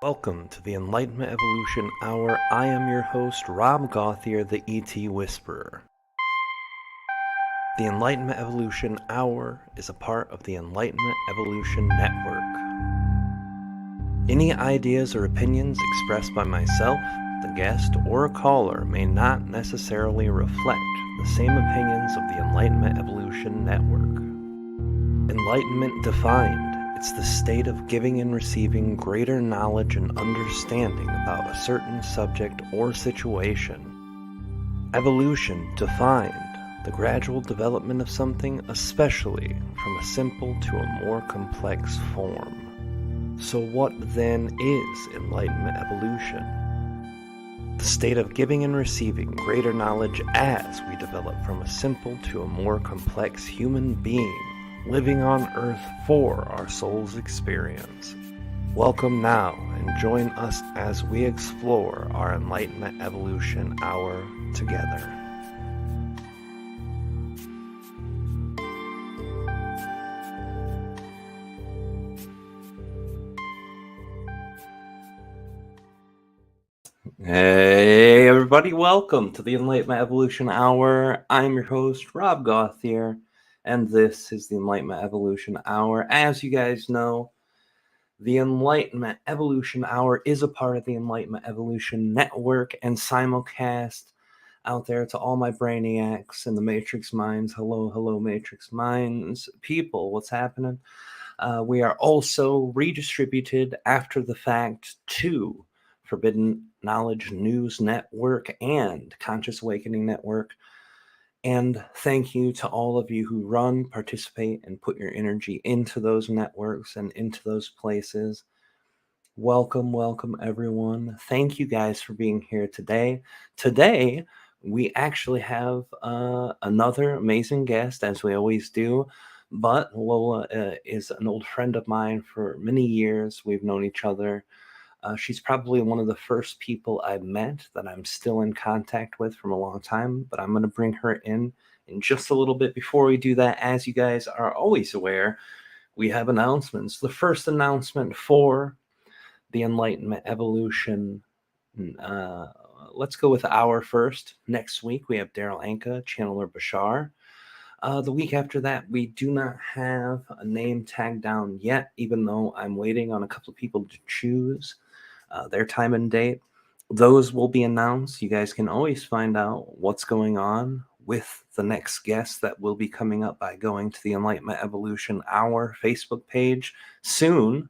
Welcome to the Enlightenment Evolution Hour. I am your host, Rob Gauthier, the ET Whisperer. The Enlightenment Evolution Hour is a part of the Enlightenment Evolution Network. Any ideas or opinions expressed by myself, the guest, or a caller may not necessarily reflect the same opinions of the Enlightenment Evolution Network. Enlightenment defined. It's the state of giving and receiving greater knowledge and understanding about a certain subject or situation. Evolution defined. The gradual development of something, especially from a simple to a more complex form. So what then is Enlightenment Evolution? The state of giving and receiving greater knowledge as we develop from a simple to a more complex human being, living on Earth for our soul's experience. Welcome now and join us as we explore our Enlightenment Evolution Hour together. Hey everybody, welcome to the Enlightenment Evolution Hour. I'm your host, Rob Gauthier, and this is the Enlightenment Evolution Hour. As you guys know, the Enlightenment Evolution Hour is a part of the Enlightenment Evolution Network and simulcast out there to all my brainiacs and the Matrix Minds. Hello, Matrix Minds. People, what's happening? We are also redistributed after the fact to Forbidden Knowledge News Network and Conscious Awakening Network. And thank you to all of you who run, participate, and put your energy into those networks and into those places. Welcome, everyone. Thank you guys for being here today. Today, we actually have another amazing guest, as we always do. But Lola is an old friend of mine for many years. We've known each other. She's probably one of the first people I met that I'm still in contact with from a long time, but I'm going to bring her in just a little bit. Before we do that, as you guys are always aware, we have announcements. The first announcement for the Enlightenment Evolution, let's go with our first. Next week, we have Daryl Anka, Channeler Bashar. The week after that, we do not have a name tagged down yet, even though I'm waiting on a couple of people to choose their time and date. Those will be announced. You guys can always find out what's going on with the next guest that will be coming up by going to the Enlightenment Evolution Hour Facebook page. Soon,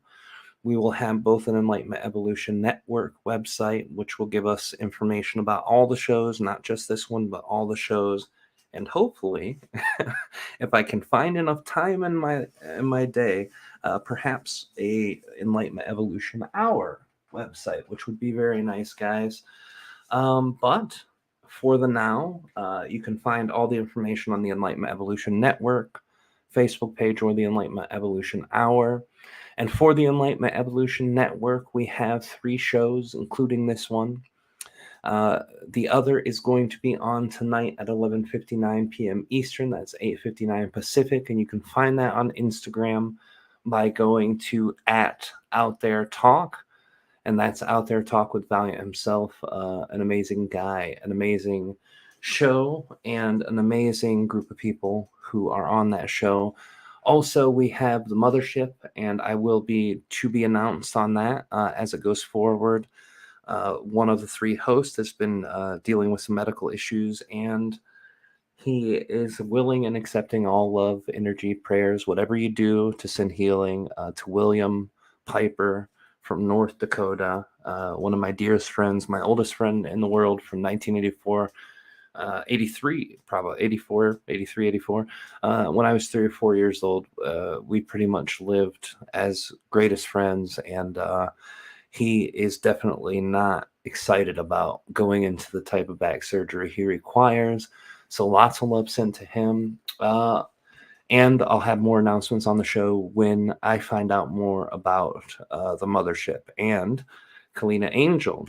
we will have both an Enlightenment Evolution Network website, which will give us information about all the shows, not just this one, but all the shows. And hopefully, if I can find enough time in my day, perhaps a Enlightenment Evolution Hour website, which would be very nice, guys. But for the now, you can find all the information on the Enlightenment Evolution Network Facebook page or the Enlightenment Evolution Hour. And for the Enlightenment Evolution Network, we have 3 shows, including this one. The other is going to be on tonight at 11:59 p.m. Eastern. That's 8:59 Pacific. And you can find that on Instagram by going to @OutThereTalk. And that's Out There Talk with Valiant himself, an amazing guy, an amazing show, and an amazing group of people who are on that show. Also, we have the Mothership, and I will be to be announced on that as it goes forward. One of the 3 hosts has been dealing with some medical issues, and he is willing and accepting all love, energy, prayers, whatever you do to send healing to William Piper from North Dakota, one of my dearest friends, my oldest friend in the world from 1984, 83, probably 84, 83, 84. When I was 3 or 4 years old, we pretty much lived as greatest friends, and he is definitely not excited about going into the type of back surgery he requires. So lots of love sent to him. And I'll have more announcements on the show when I find out more about the Mothership. And Kalina Angel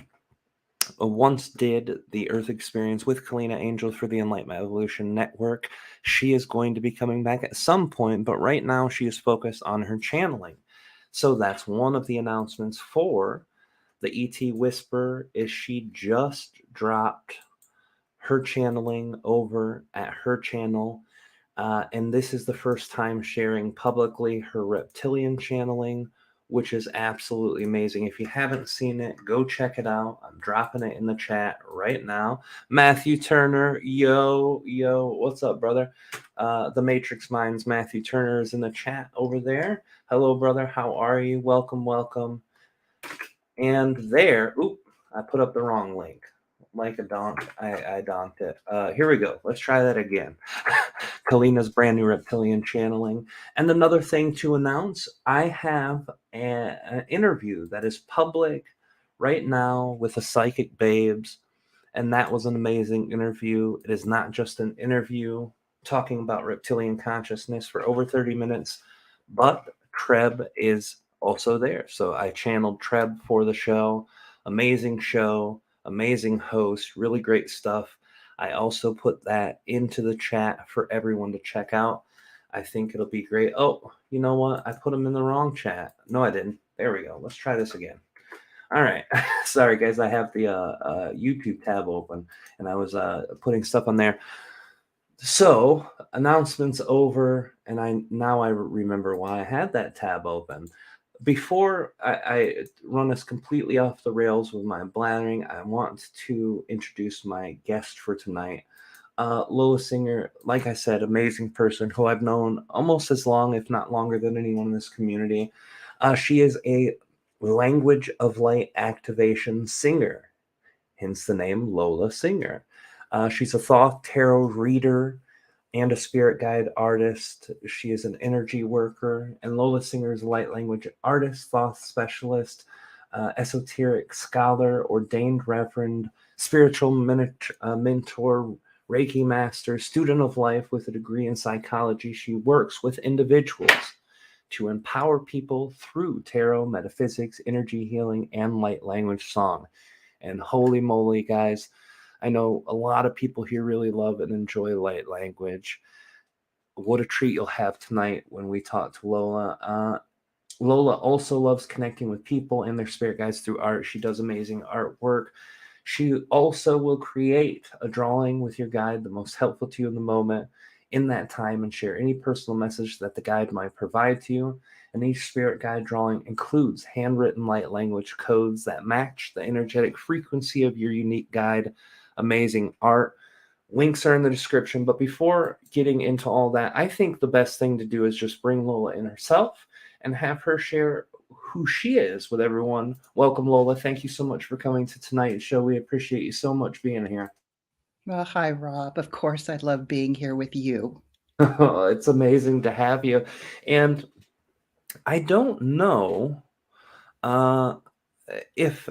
once did the Earth experience with Kalina Angel for the Enlightenment Evolution Network. She is going to be coming back at some point, but right now she is focused on her channeling. So that's one of the announcements for the ET Whisperer is she just dropped her channeling over at her channel. And this is the first time sharing publicly her reptilian channeling, which is absolutely amazing. If you haven't seen it, go check it out. I'm dropping it in the chat right now. Matthew Turner, yo, what's up, brother? The Matrix Minds, Matthew Turner is in the chat over there. Hello, brother. How are you? Welcome, welcome. And there, oop, I put up the wrong link. Like a donk, I donked it. Here we go. Let's try that again. Kalina's brand new reptilian channeling. And another thing to announce, I have an interview that is public right now with the Psychic Babes. And that was an amazing interview. It is not just an interview talking about reptilian consciousness for over 30 minutes, but Treb is also there. So I channeled Treb for the show. Amazing show, amazing host, really great stuff. I also put that into the chat for everyone to check out. I think it'll be great. Oh, you know what? I put them in the wrong chat. No, I didn't. There we go. Let's try this again. All right. Sorry, guys. I have the YouTube tab open, and I was putting stuff on there. So announcements over, and I remember why I had that tab open. Before I run us completely off the rails with my blathering, I want to introduce my guest for tonight. Lola Singer, like I said, amazing person who I've known almost as long, if not longer, than anyone in this community. She is a language of light activation singer, hence the name Lola Singer. She's a Thoth Tarot reader and a spirit guide artist. She is an energy worker, and Lola Singer is a light language artist, Thoth Specialist, Esoteric Scholar, Ordained Reverend, spiritual mentor, Reiki Master, student of life with a degree in psychology. She works with individuals to empower people through tarot, metaphysics, energy healing, and light language song. And holy moly, guys, I know a lot of people here really love and enjoy light language. What a treat you'll have tonight when we talk to Lola. Lola also loves connecting with people and their spirit guides through art. She does amazing artwork. She also will create a drawing with your guide, the most helpful to you in the moment in that time, and share any personal message that the guide might provide to you. And each spirit guide drawing includes handwritten light language codes that match the energetic frequency of your unique guide. Amazing art. Links are in the description. But before getting into all that, I think the best thing to do is just bring Lola in herself and have her share who she is with everyone. Welcome, Lola. Thank you so much for coming to tonight's show. We appreciate you so much being here. Well, hi, Rob. Of course, I love being here with you. It's amazing to have you. And I don't know if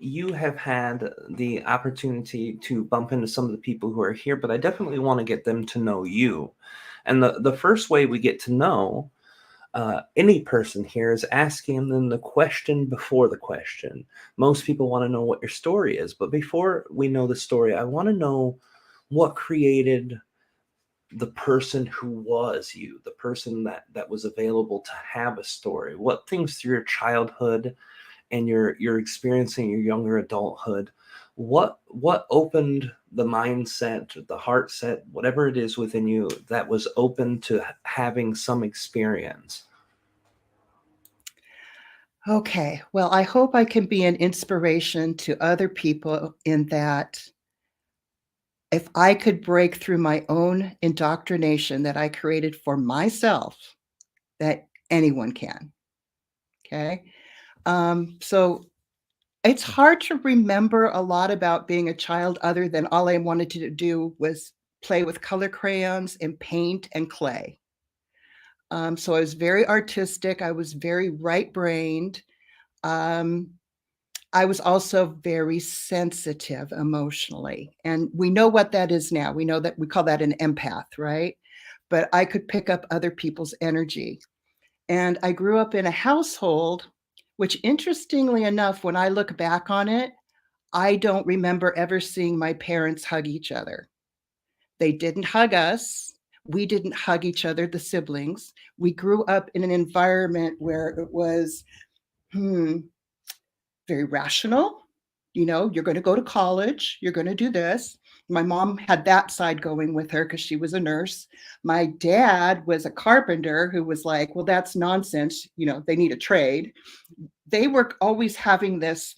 you have had the opportunity to bump into some of the people who are here, but I definitely want to get them to know you. And the first way we get to know any person here is asking them the question before the question. Most people want to know what your story is, but before we know the story, I want to know what created the person who was you, the person that was available to have a story. What things through your childhood and your experience in your younger adulthood, what opened the mindset, the heart set, whatever it is within you that was open to having some experience? Okay, well, I hope I can be an inspiration to other people in that if I could break through my own indoctrination that I created for myself, that anyone can. Okay. So it's hard to remember a lot about being a child other than all I wanted to do was play with color crayons and paint and clay. So I was very artistic. I was very right-brained. I was also very sensitive emotionally. And we know what that is now. We know that we call that an empath, right? But I could pick up other people's energy. And I grew up in a household, which interestingly enough, when I look back on it, I don't remember ever seeing my parents hug each other. They didn't hug us. We didn't hug each other, the siblings. We grew up in an environment where it was, very rational. You know, you're going to go to college, you're going to do this. My mom had that side going with her because she was a nurse. My dad was a carpenter who was like, well, that's nonsense. You know, they need a trade. They were always having this,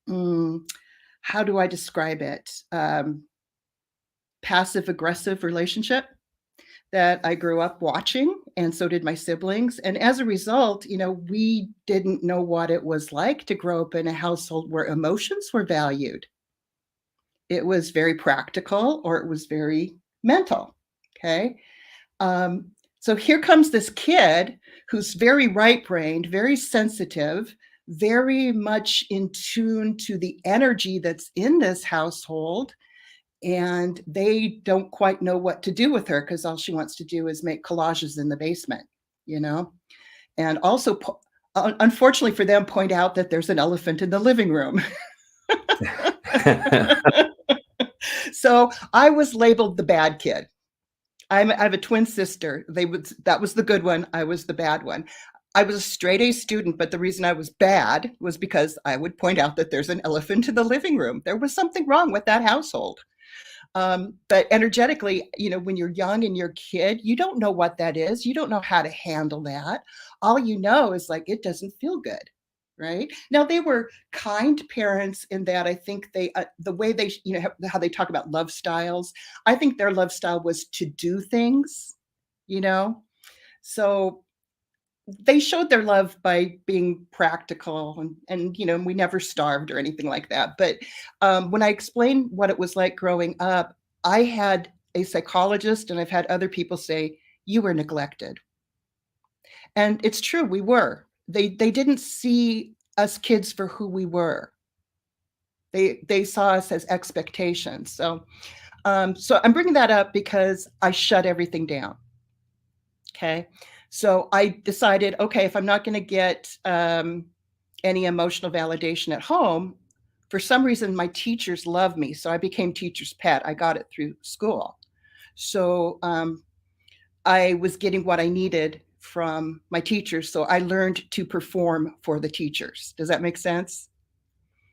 how do I describe it? Passive aggressive relationship that I grew up watching, and so did my siblings. And as a result, you know, we didn't know what it was like to grow up in a household where emotions were valued. It was very practical, or it was very mental. Okay. So here comes this kid who's very right-brained, very sensitive, very much in tune to the energy that's in this household. And they don't quite know what to do with her because all she wants to do is make collages in the basement, you know, and also, unfortunately for them, point out that there's an elephant in the living room. So I was labeled the bad kid. I have a twin sister. That was the good one. I was the bad one. I was a straight A student, but the reason I was bad was because I would point out that there's an elephant in the living room. There was something wrong with that household. But energetically, you know, when you're young and you're a kid, you don't know what that is. You don't know how to handle that. All you know is like, it doesn't feel good. Right now, they were kind parents in that I think the way they, you know, how they talk about love styles. I think their love style was to do things, you know, so they showed their love by being practical, and you know, we never starved or anything like that. But when I explained what it was like growing up, I had a psychologist and I've had other people say, you were neglected. And it's true, we were. They didn't see us kids for who we were. They saw us as expectations. So I'm bringing that up because I shut everything down. Okay. So I decided, okay, if I'm not going to get any emotional validation at home, for some reason, my teachers love me. So I became teacher's pet. I got it through school. So I was getting what I needed from my teachers. So I learned to perform for the teachers. Does that make sense?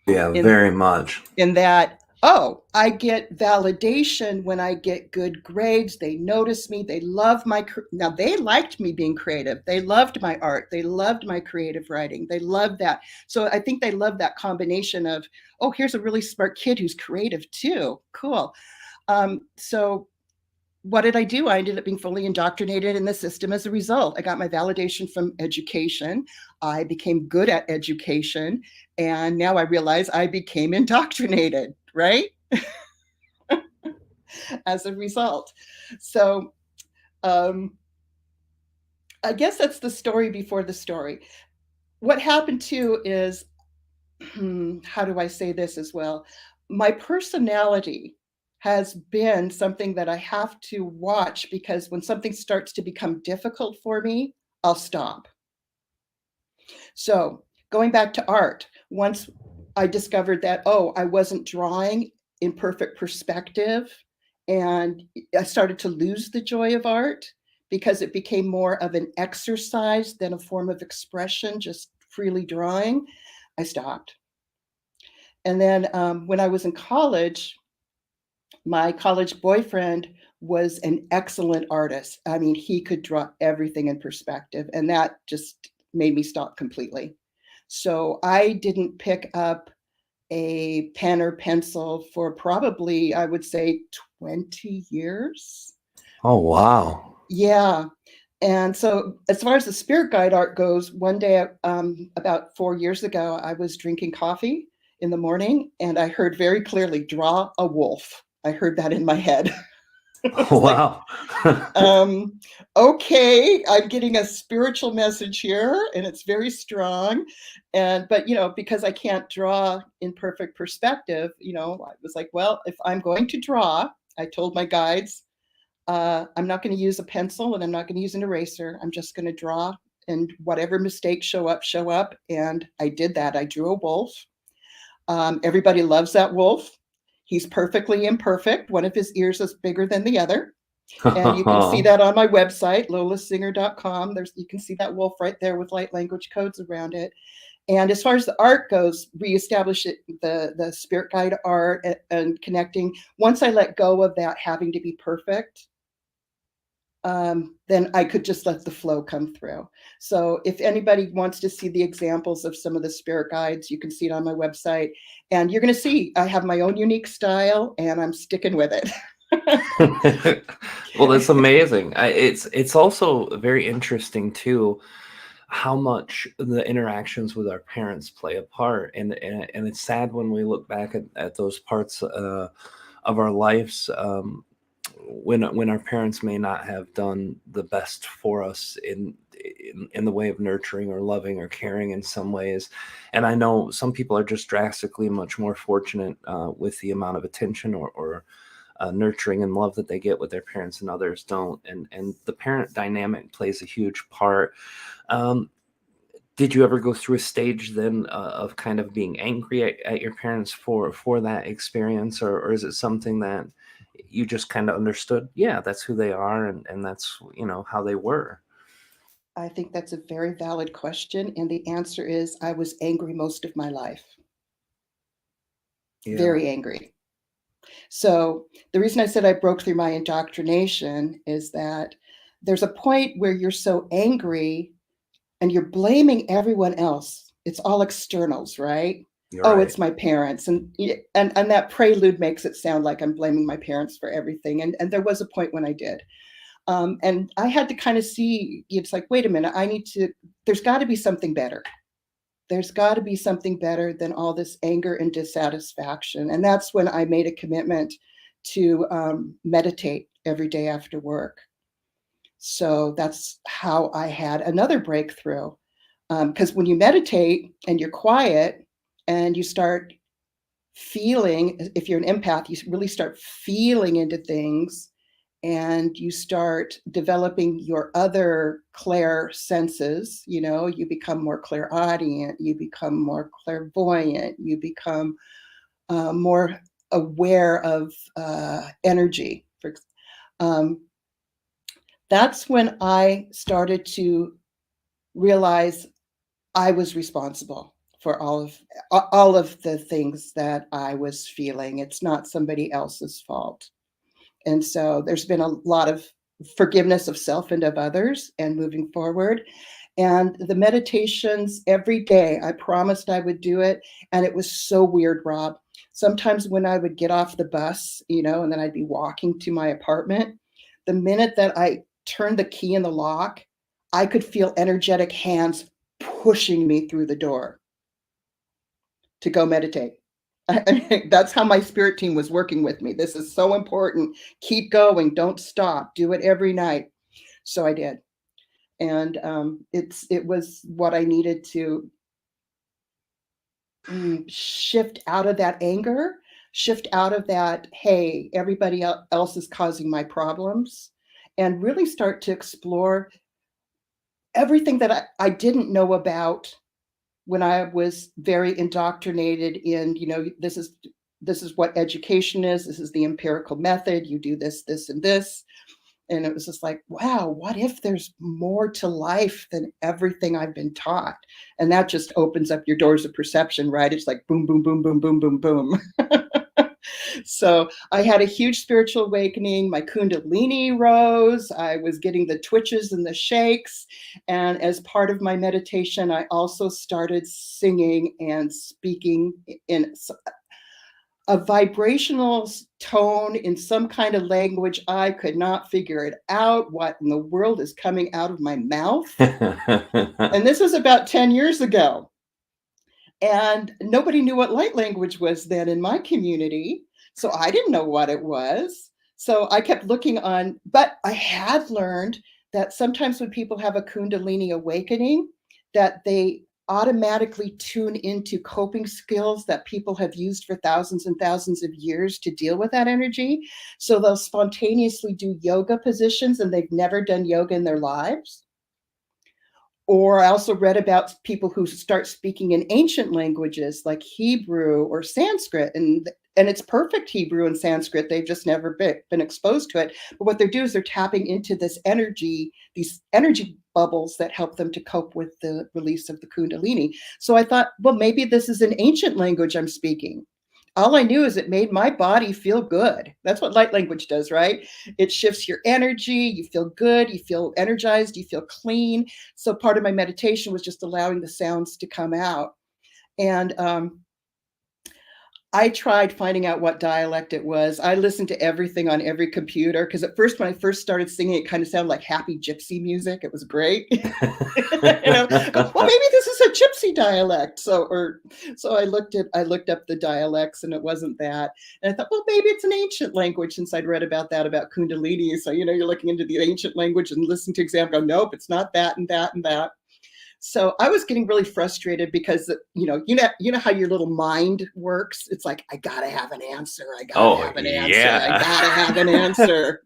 Yeah, very much. In that, oh, I get validation when I get good grades. They notice me. They love now they liked me being creative. They loved my art. They loved my creative writing. They loved that. So I think they love that combination of, oh, here's a really smart kid who's creative too. Cool. So what did I do? I ended up being fully indoctrinated in the system as a result. I got my validation from education. I became good at education. And now I realize I became indoctrinated, right? As a result. So I guess that's the story before the story. What happened too is, how do I say this as well? My personality has been something that I have to watch, because when something starts to become difficult for me, I'll stop. So going back to art, once I discovered that, oh, I wasn't drawing in perfect perspective, and I started to lose the joy of art because it became more of an exercise than a form of expression, just freely drawing, I stopped. And then when I was in college, my college boyfriend was an excellent artist. I mean, he could draw everything in perspective, and that just made me stop completely. So I didn't pick up a pen or pencil for probably, I would say, 20 years. Oh, wow. Yeah. And so as far as the spirit guide art goes, one day, about 4 years ago, I was drinking coffee in the morning, and I heard very clearly, draw a wolf. I heard that in my head. Wow. Like, okay, I'm getting a spiritual message here, and it's very strong. But you know, because I can't draw in perfect perspective, you know, I was like, well, if I'm going to draw, I told my guides, I'm not going to use a pencil, and I'm not going to use an eraser. I'm just going to draw, and whatever mistakes show up, show up. And I did that. I drew a wolf. Everybody loves that wolf. He's perfectly imperfect. One of his ears is bigger than the other. And you can see that on my website, lolasinger.com. You can see that wolf right there with light language codes around it. And as far as the art goes, reestablish it, the spirit guide art and connecting. Once I let go of that having to be perfect, then I could just let the flow come through. So if anybody wants to see the examples of some of the spirit guides, you can see it on my website. And you're going to see I have my own unique style, and I'm sticking with it. Well, that's amazing. It's also very interesting too how much the interactions with our parents play a part, and it's sad when we look back at those parts of our lives, when our parents may not have done the best for us in the way of nurturing or loving or caring in some ways. And I know some people are just drastically much more fortunate with the amount of attention or nurturing and love that they get with their parents, and others don't. And the parent dynamic plays a huge part. Um, did you ever go through a stage then of kind of being angry at your parents for that experience, or is it something that you just kind of understood? Yeah, that's who they are, and that's how they were. I think that's a very valid question. And the answer is I was angry most of my life. Yeah, Very angry. So the reason I said I broke through my indoctrination is that there's a point where you're so angry and you're blaming everyone else. It's all externals, right? you're Oh, right. it's my parents. And that prelude makes it sound like I'm blaming my parents for everything. And there was a point when I did. And I had to kind of see, it's like, wait a minute, there's got to be something better. There's got to be something better than all this anger and dissatisfaction. And that's when I made a commitment to meditate every day after work. So that's how I had another breakthrough. Because when you meditate and you're quiet and you start feeling, if you're an empath, you really start feeling into things, and you start developing your other clair senses. You become more clairaudient, you become more clairvoyant, you become more aware of energy. Um, that's when I started to realize I was responsible for all of the things that I was feeling. It's not somebody else's fault. And so there's been a lot of forgiveness of self and of others and moving forward. And the meditations every day, I promised I would do it. And it was so weird, Rob. Sometimes when I would get off the bus, and then I'd be walking to my apartment, the minute that I turned the key in the lock, I could feel energetic hands pushing me through the door to go meditate. That's how my spirit team was working with me. This is so important. Keep going. Don't stop. Do it every night. So I did. And it was what I needed to shift out of that anger, shift out of that, hey, everybody else is causing my problems, and really start to explore everything that I didn't know about when I was very indoctrinated in, this is what education is. This is the empirical method. You do this, this, and this. And it was just like, wow, what if there's more to life than everything I've been taught? And that just opens up your doors of perception, right? It's like boom, boom, boom, boom, boom, boom, boom. So I had a huge spiritual awakening. My kundalini rose. I was getting the twitches and the shakes. And as part of my meditation, I also started singing and speaking in a vibrational tone in some kind of language. I could not figure it out. What in the world is coming out of my mouth? And this was about 10 years ago. And nobody knew what light language was then in my community. So I didn't know what it was. So I kept looking but I had learned that sometimes when people have a Kundalini awakening, that they automatically tune into coping skills that people have used for thousands and thousands of years to deal with that energy. So they'll spontaneously do yoga positions and they've never done yoga in their lives. Or I also read about people who start speaking in ancient languages like Hebrew or Sanskrit, and it's perfect Hebrew and Sanskrit. They've just never been exposed to it. But what they do is they're tapping into this energy, these energy bubbles that help them to cope with the release of the Kundalini. So I thought, well, maybe this is an ancient language I'm speaking. All I knew is it made my body feel good. That's what light language does, right? It shifts your energy. You feel good. You feel energized. You feel clean. So part of my meditation was just allowing the sounds to come out. And I tried finding out what dialect it was. I listened to everything on every computer because at first, when I first started singing, it kind of sounded like happy gypsy music. It was great. Well, maybe this is a gypsy dialect. So I looked up the dialects, and it wasn't that. And I thought, well, maybe it's an ancient language, since I'd read about that, about Kundalini. So, you're looking into the ancient language and listening to exam, go, nope, it's not that and that and that. So I was getting really frustrated because, you know how your little mind works. It's like, I gotta have an answer. I gotta have an answer. I gotta have an answer.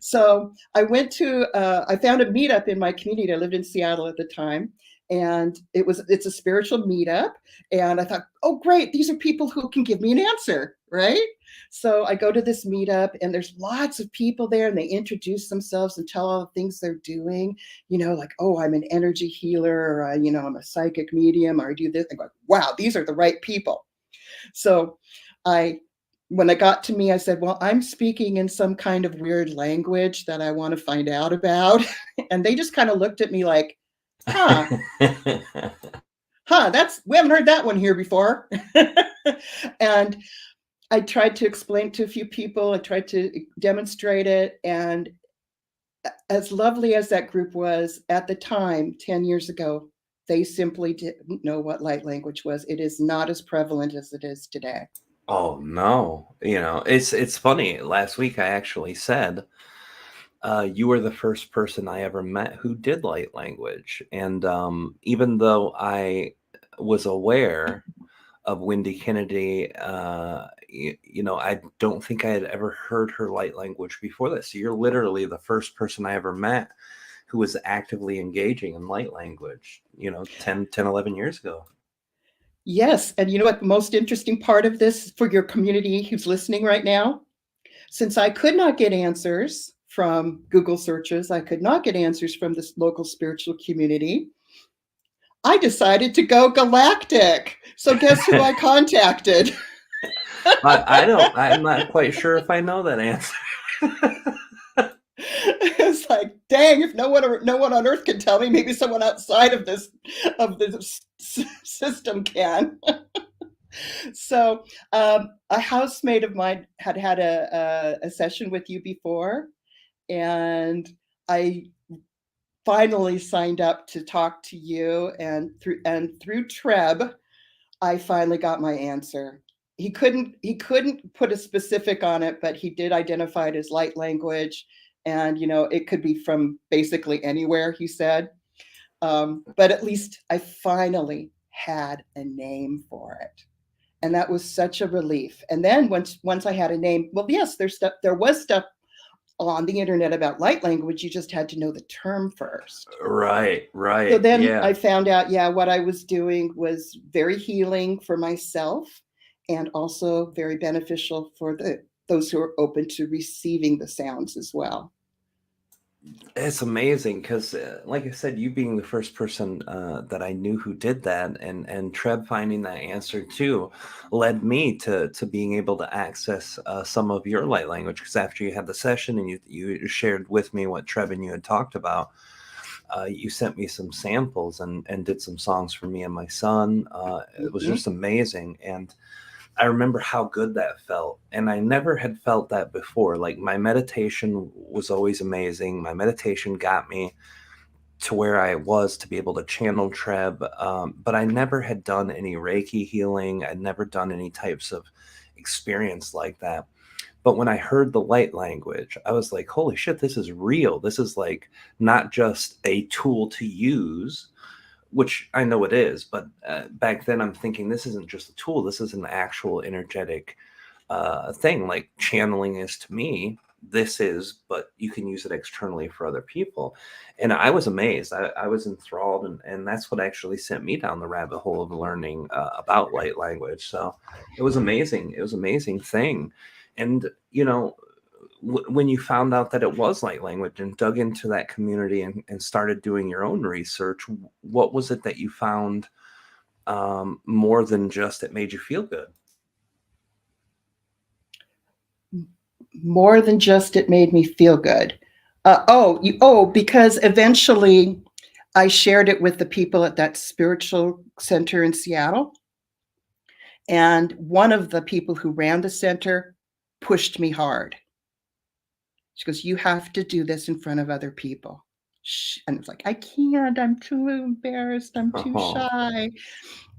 So I I found a meetup in my community. I lived in Seattle at the time, and it's a spiritual meetup. And I thought, oh, great. These are people who can give me an answer, right? So I go to this meetup, and there's lots of people there, and they introduce themselves and tell all the things they're doing, like, oh, I'm an energy healer, or, I'm a psychic medium, or I do this. I go, wow, these are the right people. So when it got to me, I said, well, I'm speaking in some kind of weird language that I want to find out about. And they just kind of looked at me like, huh, we haven't heard that one here before. And I tried to explain to a few people. I tried to demonstrate it. And as lovely as that group was at the time, 10 years ago, they simply didn't know what light language was. It is not as prevalent as it is today. Oh no, it's funny. Last week I actually said you were the first person I ever met who did light language, and even though I was aware of Wendy Kennedy, I don't think I had ever heard her light language before this. So you're literally the first person I ever met who was actively engaging in light language, 10, 11 years ago. Yes. And you know what the most interesting part of this for your community who's listening right now? Since I could not get answers from Google searches, I could not get answers from this local spiritual community, I decided to go galactic. So guess who I contacted? I'm not quite sure if I know that answer. It's like, dang, if no one on earth can tell me, maybe someone outside of this system can. So a housemate of mine had a session with you before, and I finally signed up to talk to you, and through Treb, I finally got my answer. He couldn't put a specific on it, but he did identify it as light language, and it could be from basically anywhere, he said. But at least I finally had a name for it. And that was such a relief. And then once I had a name, well, yes, there was stuff on the internet about light language. You just had to know the term first. Right. So then yeah. I found out, what I was doing was very healing for myself, and also very beneficial for those who are open to receiving the sounds as well. It's amazing because, like I said, you being the first person that I knew who did that, and Treb finding that answer too, led me to being able to access some of your light language. Because after you had the session and you shared with me what Treb and you had talked about, you sent me some samples and did some songs for me and my son. It was just amazing. And I remember how good that felt. And I never had felt that before. Like, my meditation was always amazing. My meditation got me to where I was to be able to channel Treb. But I never had done any Reiki healing. I'd never done any types of experience like that. But when I heard the light language, I was like, holy shit, this is real. This is like not just a tool to use, which I know it is, but back then I'm thinking this isn't just a tool. This is an actual energetic thing. Like, channeling is to me this is, but you can use it externally for other people. And I was amazed. I was enthralled, and that's what actually sent me down the rabbit hole of learning about light language. So it was amazing. It was an amazing thing. And, you know, when you found out that it was light language and dug into that community and started doing your own research, what was it that you found more than just it made you feel good? More than just it made me feel good. Because eventually I shared it with the people at that spiritual center in Seattle. And one of the people who ran the center pushed me hard. She goes, "You have to do this in front of other people." And it's like, "I can't. I'm too embarrassed. I'm too shy.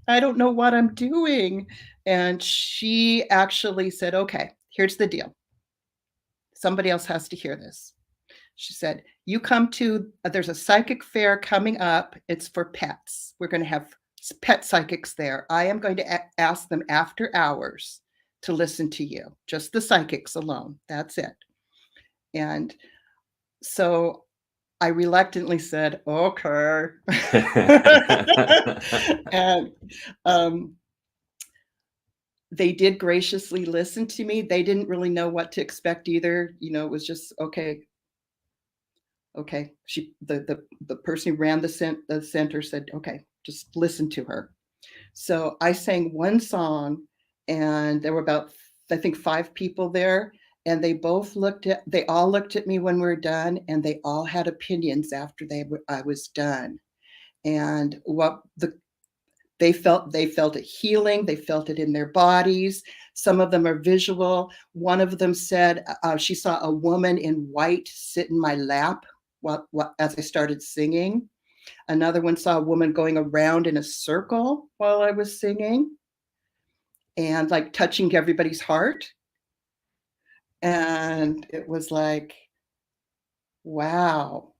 I don't know what I'm doing." And she actually said, "Okay, here's the deal. Somebody else has to hear this." She said, "You come to, there's a psychic fair coming up. It's for pets. We're going to have pet psychics there. I am going to ask them after hours to listen to you, just the psychics alone. That's it." And so I reluctantly said, "Okay." And they did graciously listen to me. They didn't really know what to expect either. You know, it was just, okay. The person who ran the center said, "Okay, just listen to her." So I sang one song, and there were about, I think, 5 people there, and they all looked at me when we were done, and they all had opinions after I was done. And they felt it healing. They felt it in their bodies. Some of them are visual. One of them said she saw a woman in white sit in my lap as I started singing. Another one saw a woman going around in a circle while I was singing and like touching everybody's heart. And it was like, wow,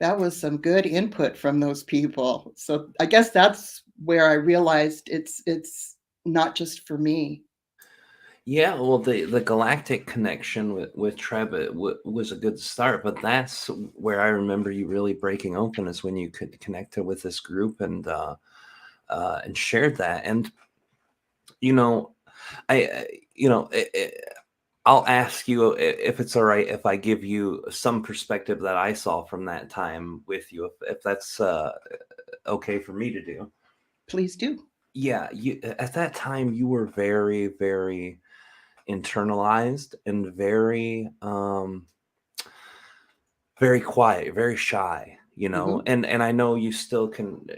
that was some good input from those people. So I guess that's where I realized it's not just for me. Yeah, well, the galactic connection with Treb was a good start, but that's where I remember you really breaking open, is when you could connect with this group and shared that. And you know, I you know, I'll ask you if it's all right if I give you some perspective that I saw from that time with you, if that's okay for me to do. Please do. Yeah, you at that time you were very, very internalized and very quiet, very shy, you know. Mm-hmm. And I know you still can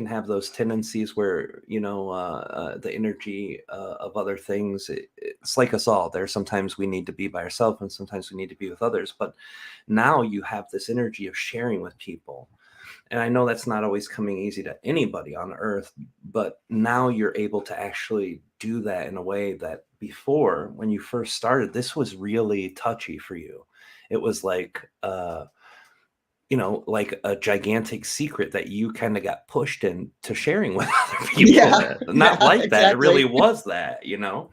have those tendencies where, you know, the energy of other things, it's like us all. There's sometimes we need to be by ourselves and sometimes we need to be with others, but now you have this energy of sharing with people. And I know that's not always coming easy to anybody on earth, but now you're able to actually do that in a way that before, when you first started, this was really touchy for you. It was like, you know, like a gigantic secret that you kind of got pushed into sharing with other people. Yeah, Not yeah, like that. It really exactly. was that, you know?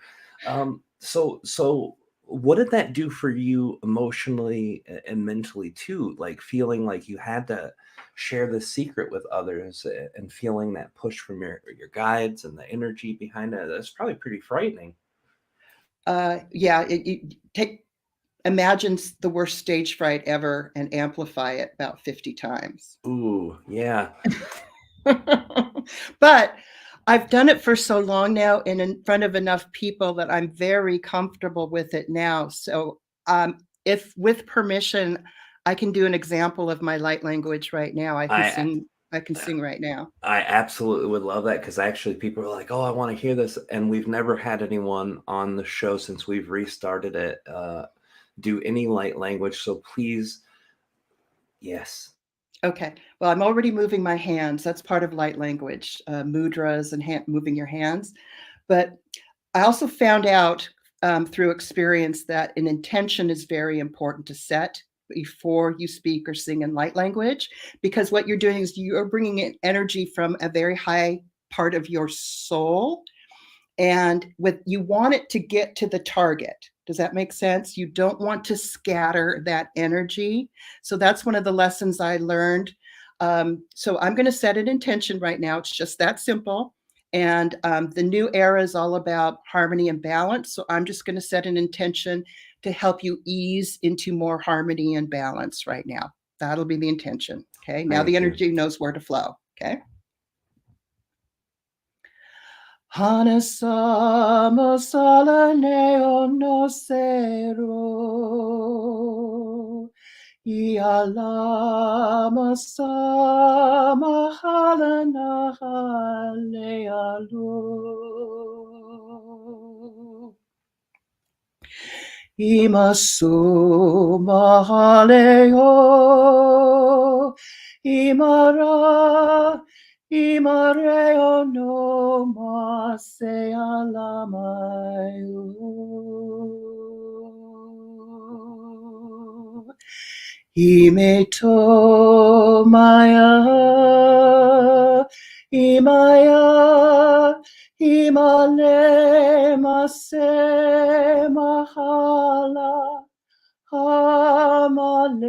So what did that do for you emotionally and mentally too? Like feeling like you had to share this secret with others and feeling that push from your guides and the energy behind it. That's probably pretty frightening. Yeah, imagine the worst stage fright ever and amplify it about 50 times. Ooh, yeah. But I've done it for so long now and in front of enough people that I'm very comfortable with it now. So if with permission, I can do an example of my light language right now. I I can sing right now. I absolutely would love that, because actually people are like, "Oh, I want to hear this," and we've never had anyone on the show since we've restarted it do any light language. So please, yes. Okay. Well, I'm already moving my hands. That's part of light language, mudras and moving your hands. But I also found out through experience that an intention is very important to set before you speak or sing in light language, because what you're doing is you're bringing in energy from a very high part of your soul, and you want it to get to the target. Does that make sense? You don't want to scatter that energy. So that's one of the lessons I learned. So I'm going to set an intention right now. It's just that simple. And the new era is all about harmony and balance. So I'm just going to set an intention to help you ease into more harmony and balance right now. That'll be the intention. Okay. Now the energy knows where to flow. Okay. Hanasama salaneo no sero. Ialama sama halana halealo. Imasu mahaleo. Imara. Imareo no mase alamayo. Imeto maya. Imaya. Imale mase mahala. Hamaleo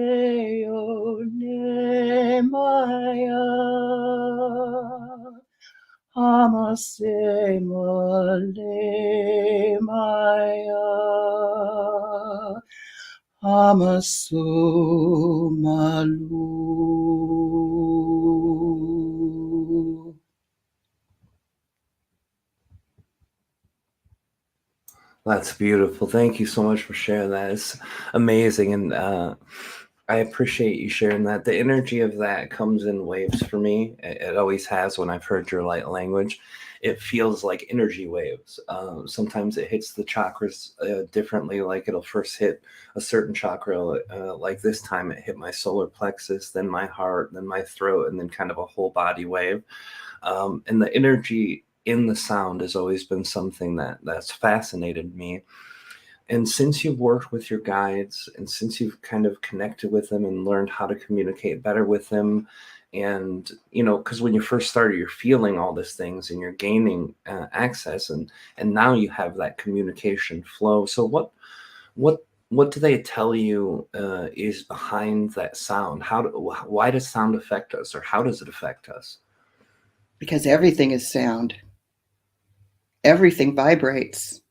ne maya. Hamase male maya. Hamasu malu. That's beautiful. Thank you so much for sharing that. It's amazing. And I appreciate you sharing that. The energy of that comes in waves for me. It always has when I've heard your light language. It feels like energy waves. Sometimes it hits the chakras differently. Like it'll first hit a certain chakra. Like this time it hit my solar plexus, then my heart, then my throat, and then kind of a whole body wave. And the energy in the sound has always been something that's fascinated me. And since you've worked with your guides and since you've kind of connected with them and learned how to communicate better with them, and because when you first started, you're feeling all these things and you're gaining access, and now you have that communication flow. So what do they tell you is behind that sound? Why does sound affect us, or how does it affect us? Because everything is sound. Everything vibrates.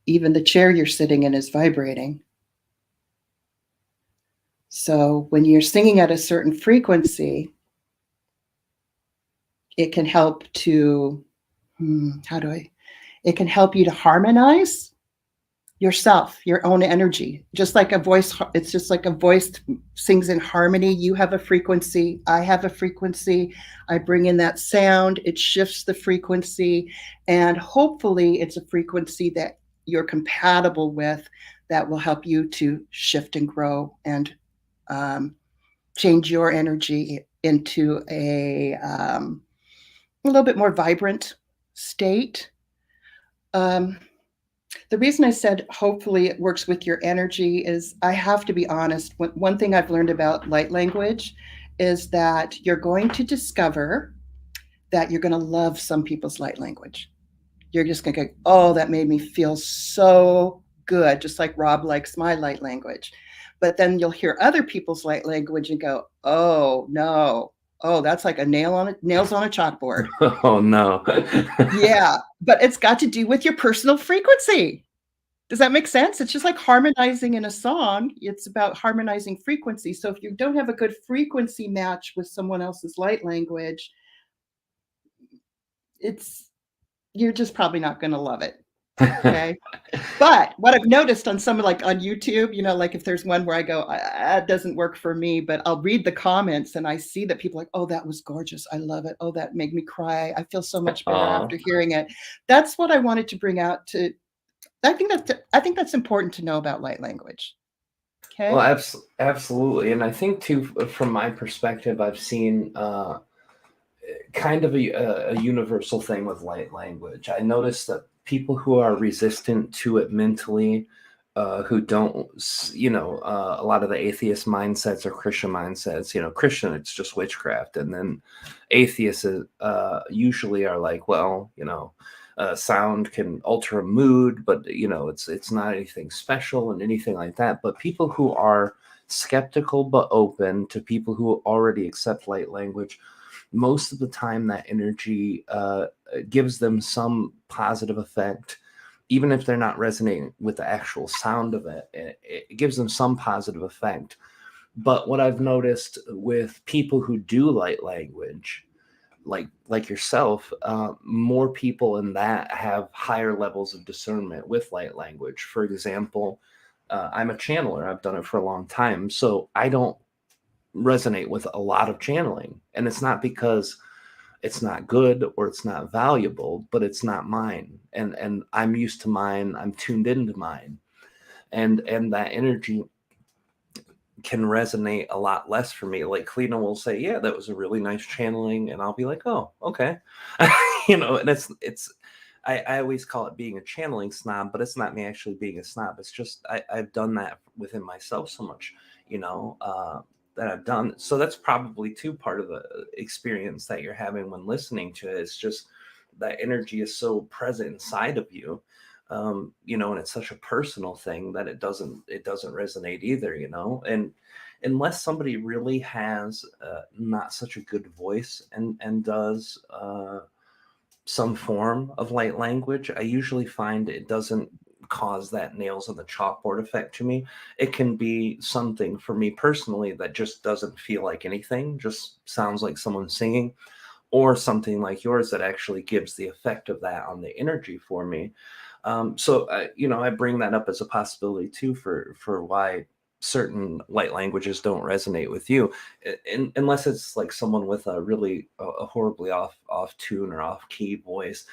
Even the chair you're sitting in is vibrating. So when you're singing at a certain frequency, it can help to, it can help you to harmonize yourself, your own energy. Just like a voice, it's just like a voice sings in harmony. You have a frequency, I have a frequency. I bring in that sound, it shifts the frequency, and hopefully it's a frequency that you're compatible with, that will help you to shift and grow and change your energy into a little bit more vibrant state. The reason I said hopefully it works with your energy is, I have to be honest, one thing I've learned about light language is that you're going to discover that you're going to love some people's light language. You're just going to go, oh, that made me feel so good, just like Rob likes my light language. But then you'll hear other people's light language and go, oh, no. Oh, that's like nails on a chalkboard. Oh, no. Yeah, but it's got to do with your personal frequency. Does that make sense? It's just like harmonizing in a song. It's about harmonizing frequency. So if you don't have a good frequency match with someone else's light language, you're just probably not going to love it. Okay. But what I've noticed on some, like on YouTube, like if there's one where I go, that doesn't work for me, but I'll read the comments and I see that people are like, oh, that was gorgeous. I love it. Oh, that made me cry. I feel so much better after hearing it. That's what I wanted to bring out to. I think that's important to know about light language. Okay. Well, absolutely. And I think too, from my perspective, I've seen kind of a universal thing with light language. I noticed that people who are resistant to it mentally, who don't, a lot of the atheist mindsets or Christian mindsets, Christian, it's just witchcraft. And then atheists usually are like, well, sound can alter a mood, but it's not anything special and anything like that. But people who are skeptical but open to people who already accept light language, most of the time that energy gives them some positive effect. Even if they're not resonating with the actual sound of it, it gives them some positive effect. But what I've noticed with people who do light language, like yourself, more people in that have higher levels of discernment with light language. For example, I'm a channeler. I've done it for a long time, so I don't resonate with a lot of channeling, and it's not because it's not good or it's not valuable, but it's not mine, and I'm used to mine. I'm tuned into mine, and that energy can resonate a lot less for me. Like Kalina will say, "Yeah, that was a really nice channeling," and I'll be like, "Oh, okay," And it's. I always call it being a channeling snob, but it's not me actually being a snob. It's just I've done that within myself so much, you know, that I've done. So that's probably too part of the experience that you're having when listening to it. It's just that energy is so present inside of you, and it's such a personal thing that it doesn't resonate either, and unless somebody really has not such a good voice and does some form of light language, I usually find it doesn't cause that nails on the chalkboard effect to me. It can be something for me personally that just doesn't feel like anything, just sounds like someone singing, or something like yours that actually gives the effect of that on the energy for me. So I bring that up as a possibility too for why certain light languages don't resonate with you, unless it's like someone with a really a horribly off tune or off key voice.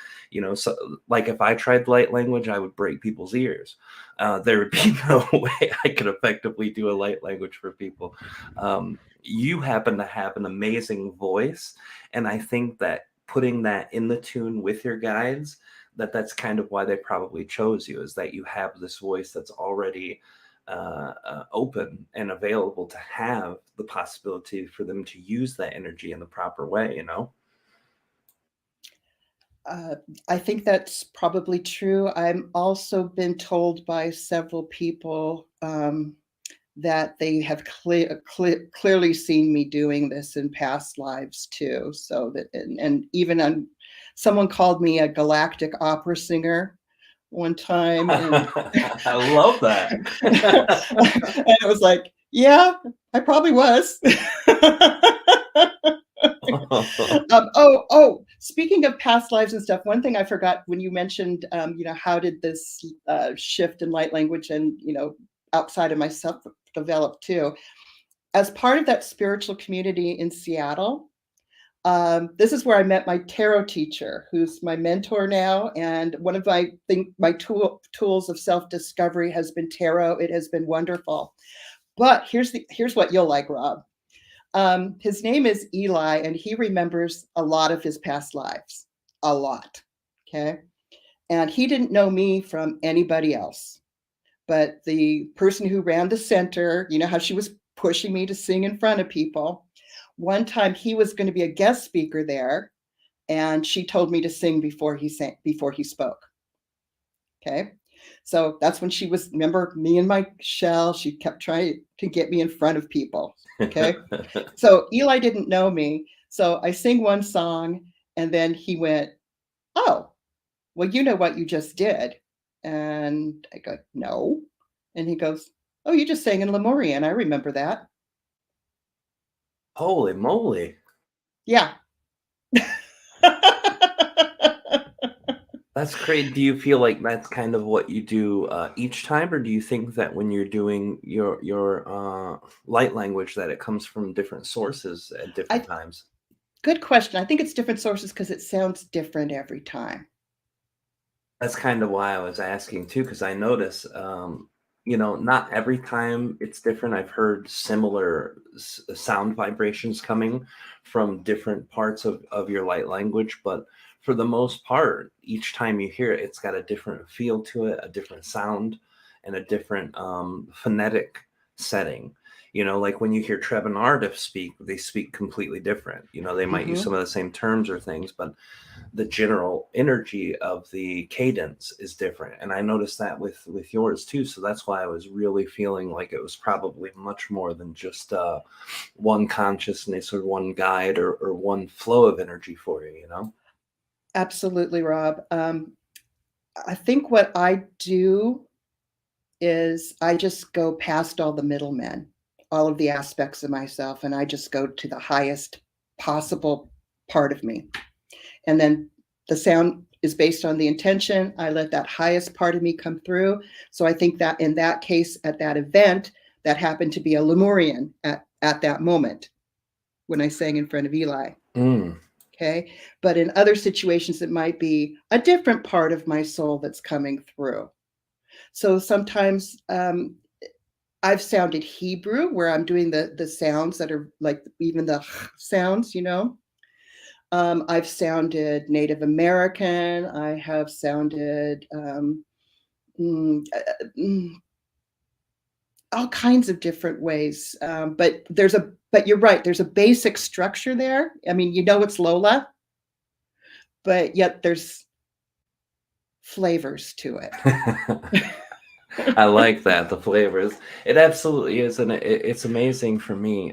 So like if I tried light language, I would break people's ears. There would be no way I could effectively do a light language for people. You happen to have an amazing voice, and I think that putting that in the tune with your guides, that's kind of why they probably chose you, is that you have this voice that's already open and available to have the possibility for them to use that energy in the proper way. Uh, I think that's probably true. I'm also been told by several people that they have clearly seen me doing this in past lives too. So that, and even someone called me a galactic opera singer one time, and I love that. and it was like, yeah, I probably was. Speaking of past lives and stuff, one thing I forgot when you mentioned, how did this shift in light language and, outside of myself develop too? As part of that spiritual community in Seattle, this is where I met my tarot teacher, who's my mentor now. And one of my tools of self-discovery has been tarot. It has been wonderful. But here's what you'll like, Rob. His name is Eli, and he remembers a lot of his past lives, a lot. Okay. And he didn't know me from anybody else. But the person who ran the center, you know how she was pushing me to sing in front of people. One time he was going to be a guest speaker there, and she told me to sing before he spoke. Okay. So that's when remember me in my shell, she kept trying to get me in front of people. Okay. So Eli didn't know me. So I sing one song, and then he went, "Oh, well, you know what you just did." And I go, "No." And he goes, "Oh, you just sang in Lemurian. I remember that." Holy moly. Yeah. That's great. Do you feel like that's kind of what you do each time, or do you think that when you're doing your light language that it comes from different sources at different I times? Good question. I think it's different sources because it sounds different every time. That's kind of why I was asking too, because I notice, not every time it's different. I've heard similar sound vibrations coming from different parts of your light language, but for the most part, each time you hear it, it's got a different feel to it, a different sound, and a different phonetic setting. You know, like when you hear Treb and Ardif speak, they speak completely different. You know, they might use some of the same terms or things, but the general energy of the cadence is different. And I noticed that with yours too. So that's why I was really feeling like it was probably much more than just one consciousness or one guide or one flow of energy for you, you know? Absolutely, Rob. I think what I do is I just go past all the middlemen, all of the aspects of myself, and I just go to the highest possible part of me. And then the sound is based on the intention. I let that highest part of me come through. So I think that in that case, at that event, that happened to be a Lemurian at that moment when I sang in front of Eli. Okay. But in other situations, it might be a different part of my soul that's coming through. So sometimes I've sounded Hebrew where I'm doing the sounds that are like even the sounds, you know. I've sounded Native American. I have sounded all kinds of different ways. But you're right. There's a basic structure there. I mean, you know, it's Lola, but yet there's flavors to it. I like that, the flavors. It absolutely is, and it's amazing for me.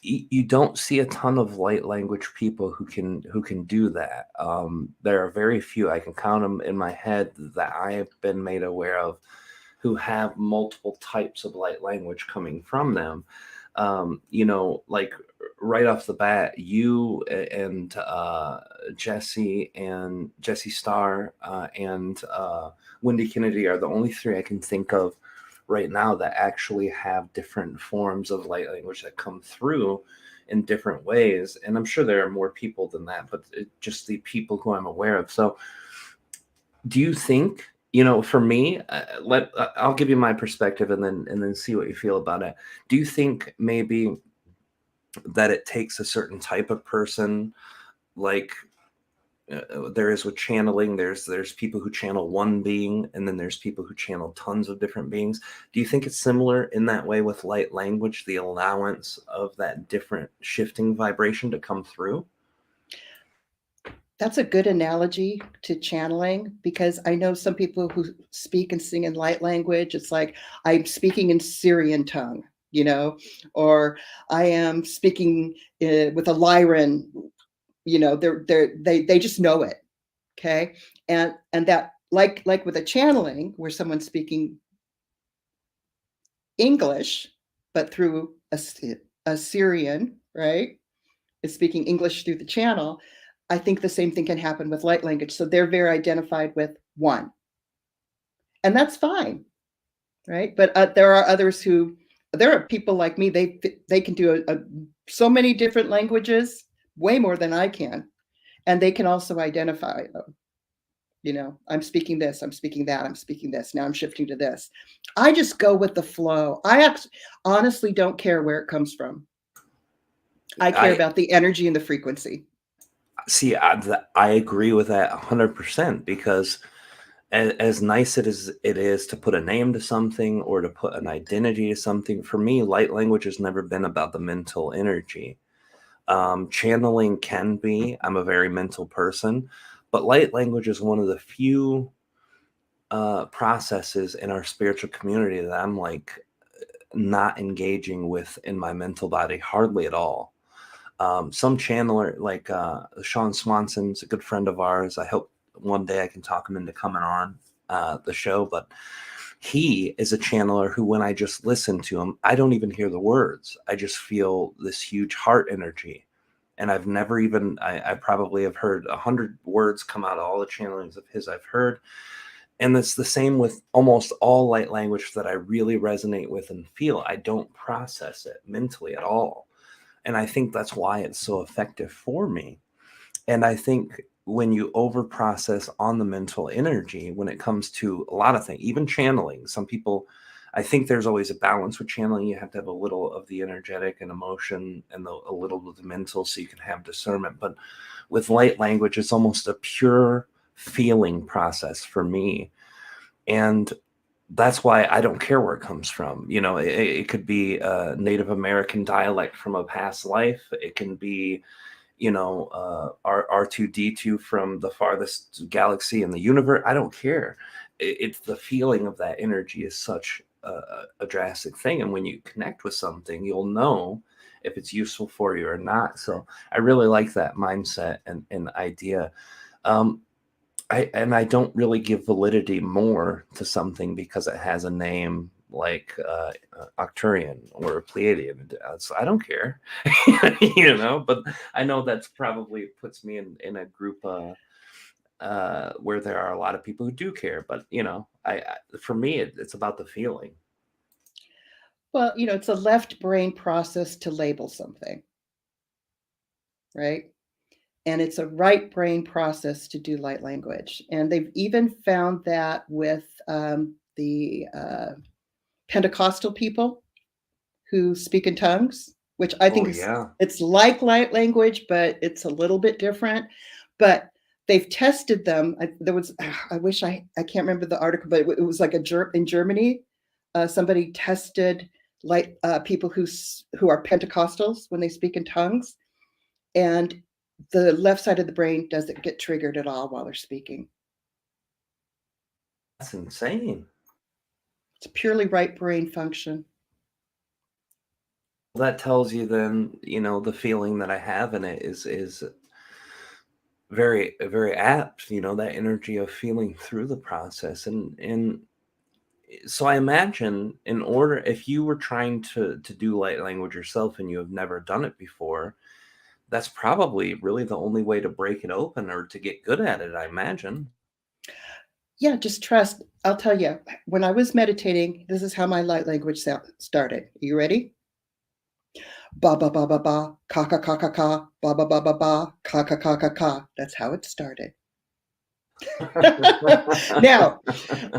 You don't see a ton of light language people who can do that. There are very few. I can count them in my head that I have been made aware of who have multiple types of light language coming from them. You know, like right off the bat, you and Jesse Starr and Wendy Kennedy are the only three I can think of right now that actually have different forms of light language that come through in different ways. And I'm sure there are more people than that, but just the people who I'm aware of. So do you think, you know, for me, I'll give you my perspective and then see what you feel about it. Do you think maybe that it takes a certain type of person, like there is with channeling? There's people who channel one being, and then there's people who channel tons of different beings. Do you think it's similar in that way with light language, the allowance of that different shifting vibration to come through? That's a good analogy to channeling, because I know some people who speak and sing in light language. It's like I'm speaking in Syrian tongue, you know, or I am speaking with a Lyran. You know, they just know it. Okay, and that like with a channeling where someone's speaking English, but through a Syrian, right? Is speaking English through the channel. I think the same thing can happen with light language. So they're very identified with one, and that's fine, right? But there are others there are people like me. They can do so many different languages, way more than I can, and they can also identify them. You know, I'm speaking this, I'm speaking that, I'm speaking this. Now I'm shifting to this. I just go with the flow. I honestly don't care where it comes from. I care about the energy and the frequency. See, I agree with that 100%, because as nice it is to put a name to something or to put an identity to something, for me, light language has never been about the mental energy. Channeling can be. I'm a very mental person, but light language is one of the few processes in our spiritual community that I'm like not engaging with in my mental body hardly at all. Some channeler like Sean Swanson's a good friend of ours. I hope one day I can talk him into coming on the show, but he is a channeler who, when I just listen to him, I don't even hear the words. I just feel this huge heart energy. And I've never even, I probably have heard 100 words come out of all the channelings of his I've heard. And it's the same with almost all light language that I really resonate with and feel. I don't process it mentally at all. And I think that's why it's so effective for me. And I think when you over process on the mental energy, when it comes to a lot of things, even channeling, some people, I think there's always a balance with channeling. You have to have a little of the energetic and emotion and a little of the mental so you can have discernment. But with light language, it's almost a pure feeling process for me. And that's why I don't care where it comes from. You know, it could be a Native American dialect from a past life. It can be, you know, R2D2 from the farthest galaxy in the universe. I don't care. It's the feeling of that energy is such a drastic thing. And when you connect with something, you'll know if it's useful for you or not. So I really like that mindset and idea. Um, I don't really give validity more to something because it has a name like Octurian or Pleiadian. So I don't care, you know. But I know that's probably puts me in a group where there are a lot of people who do care. But you know, I for me, it's about the feeling. Well, it's a left brain process to label something, right? And it's a right brain process to do light language. And they've even found that with the Pentecostal people who speak in tongues, which I Oh think yeah. it's like light language, but it's a little bit different. But they've tested them. I wish I can't remember the article, but it was like in Germany, somebody tested people who are Pentecostals when they speak in tongues, and the left side of the brain doesn't get triggered at all while they're speaking. That's insane. It's purely right brain function. That tells you then, you know, the feeling that I have in it is very very apt, you know, that energy of feeling through the process. And so I imagine in order, if you were trying to do light language yourself and you have never done it before, that's probably really the only way to break it open or to get good at it, I imagine. Yeah, just trust. I'll tell you, when I was meditating, this is how my light language started. Are you ready? Ba ba ba ba ba, ka ka ka ka ka, ba ba ba ba ba, ka ka ka ka ka. That's how it started. Now,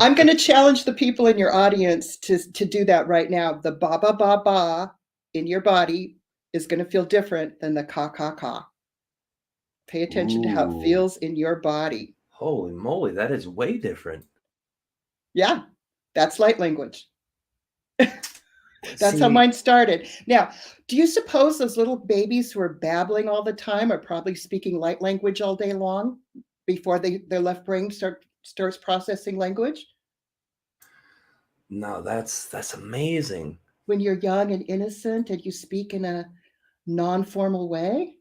I'm going to challenge the people in your audience to do that right now. The ba ba ba ba in your body is going to feel different than the ka ka ka. Pay attention to how it Ooh, feels in your body. holy moly, that is way different. Yeah, that's light language. That's how See, mine started. Now, do you suppose those little babies who are babbling all the time are probably speaking light language all day long before their left brain starts processing language? no, that's amazing. When you're young and innocent and you speak in a non-formal way?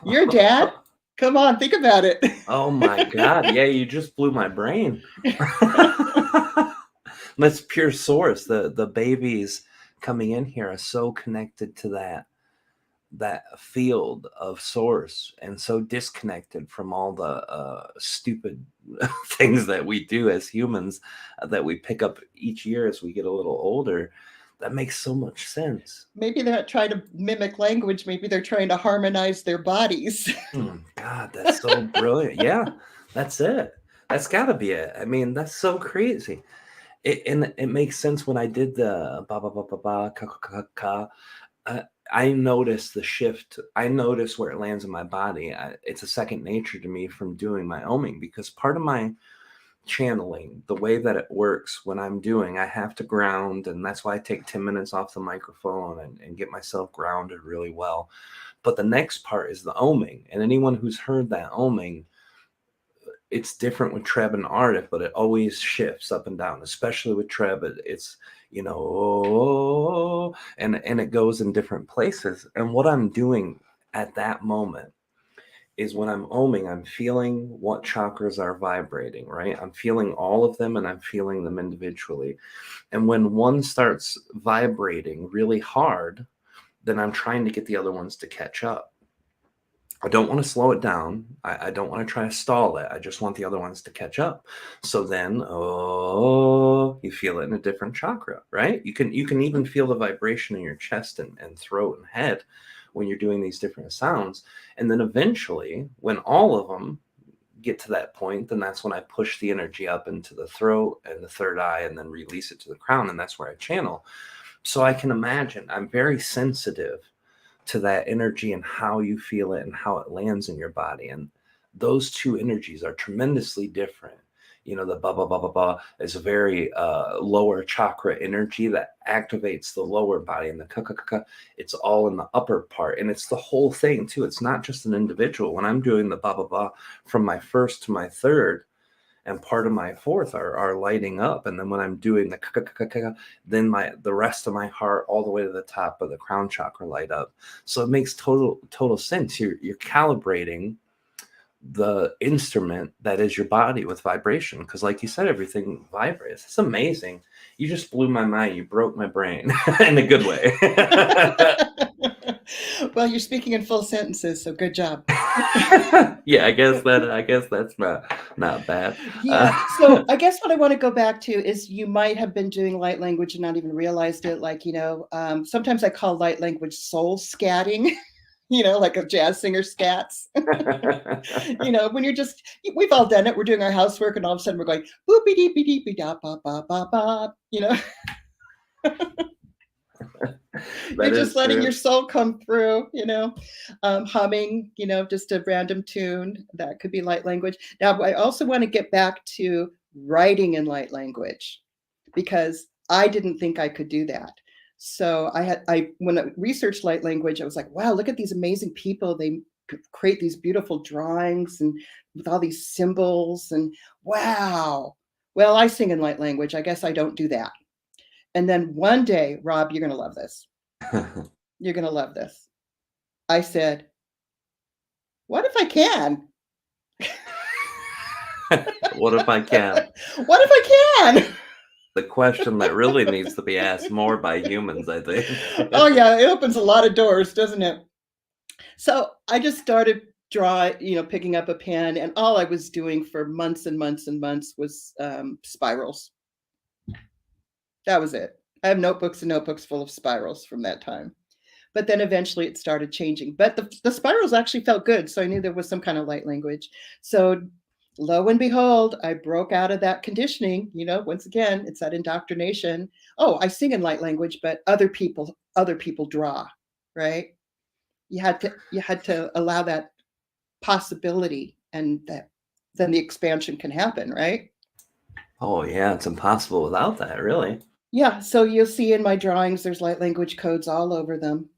You're a dad? Come on, think about it. Oh my God. Yeah, you just blew my brain. That's pure source. The babies coming in here are so connected to that field of source and so disconnected from all the stupid things that we do as humans that we pick up each year as we get a little older. That makes so much sense. Maybe they're not trying to mimic language, maybe they're trying to harmonize their bodies. God, that's so brilliant. Yeah, that's it. That's got to be it. I mean, that's so crazy. And it makes sense when I did the ba ba ba ba ba ka ka ka ka. Uh, I noticed the shift. I notice where it lands in my body. It's a second nature to me from doing my oming because part of my channeling, the way that it works when I'm doing, I have to ground, and that's why I take 10 minutes off the microphone and get myself grounded really well. But the next part is the oming, and anyone who's heard that oming, it's different with Treb and Ardif, but it always shifts up and down, especially with Treb. It's you know, oh, and it goes in different places. And what I'm doing at that moment is when I'm oming, I'm feeling what chakras are vibrating, right? I'm feeling all of them and I'm feeling them individually. And when one starts vibrating really hard, then I'm trying to get the other ones to catch up. I don't want to slow it down. I don't want to try to stall it. I just want the other ones to catch up. So then, oh, you feel it in a different chakra, right? You can even feel the vibration in your chest and throat and head when you're doing these different sounds. And then eventually, when all of them get to that point, then that's when I push the energy up into the throat and the third eye and then release it to the crown. And that's where I channel. So I can imagine I'm very sensitive to that energy and how you feel it and how it lands in your body. And those two energies are tremendously different. the blah blah blah blah blah is a very lower chakra energy that activates the lower body, and the ka it's all in the upper part, and it's the whole thing too. It's not just an individual. When I'm doing the blah blah blah from my first to my third and part of my fourth are lighting up, and then when I'm doing the ka, then the rest of my heart all the way to the top of the crown chakra light up. So it makes total sense. You're calibrating the instrument that is your body with vibration, because like you said, everything vibrates. It's amazing. You just blew my mind. You broke my brain in a good way. Well, you're speaking in full sentences, so good job. Yeah, I guess that's not bad. Yeah. So I guess what I want to go back to is you might have been doing light language and not even realized it. Like, sometimes I call light language soul scatting. Like a jazz singer scats. When we've all done it. We're doing our housework and all of a sudden we're going boopy deepy deepy da ba ba ba ba. You're just letting your soul come through, humming, just a random tune. That could be light language. Now, I also want to get back to writing in light language, because I didn't think I could do that. So when I researched light language, I was like, wow, look at these amazing people. They create these beautiful drawings and with all these symbols, and wow. Well, I sing in light language. I guess I don't do that. And then one day, Rob, you're going to love this. You're going to love this. I said, what if I can? What if I can? What if I can? The question that really needs to be asked more by humans, I think. Oh, yeah. It opens a lot of doors, doesn't it? So I just started picking up a pen, and all I was doing for months and months and months was spirals. That was it. I have notebooks and notebooks full of spirals from that time. But then eventually it started changing. But the spirals actually felt good. So I knew there was some kind of light language. So lo and behold, I broke out of that conditioning. Once again, it's that indoctrination. Oh, I sing in light language, but other people draw, right? You had to allow that possibility, and then the expansion can happen, right? Oh yeah, it's impossible without that, really. Yeah, so you'll see in my drawings, there's light language codes all over them.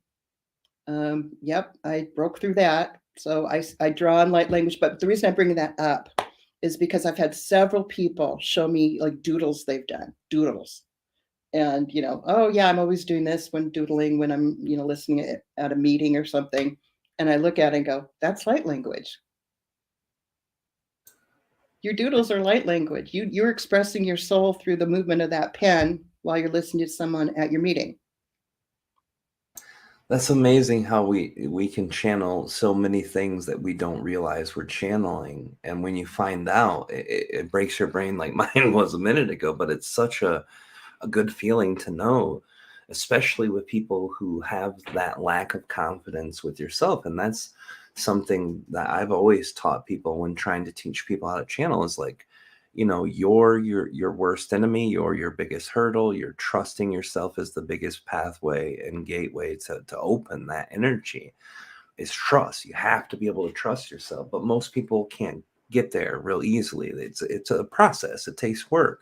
Yep, I broke through that. So I draw in light language, but the reason I'm bringing that up is because I've had several people show me like doodles they've done, doodles. And, oh yeah, I'm always doing this when doodling, when I'm, listening at a meeting or something. And I look at it and go, that's light language. Your doodles are light language. You're expressing your soul through the movement of that pen while you're listening to someone at your meeting. That's amazing how we can channel so many things that we don't realize we're channeling. And when you find out, it breaks your brain like mine was a minute ago. But it's such a good feeling to know, especially with people who have that lack of confidence with yourself. And that's something that I've always taught people when trying to teach people how to channel, is like, you're your worst enemy, you're your biggest hurdle. You're trusting yourself is the biggest pathway and gateway to open that energy, is trust. You have to be able to trust yourself, but most people can't get there real easily. It's a process. It takes work.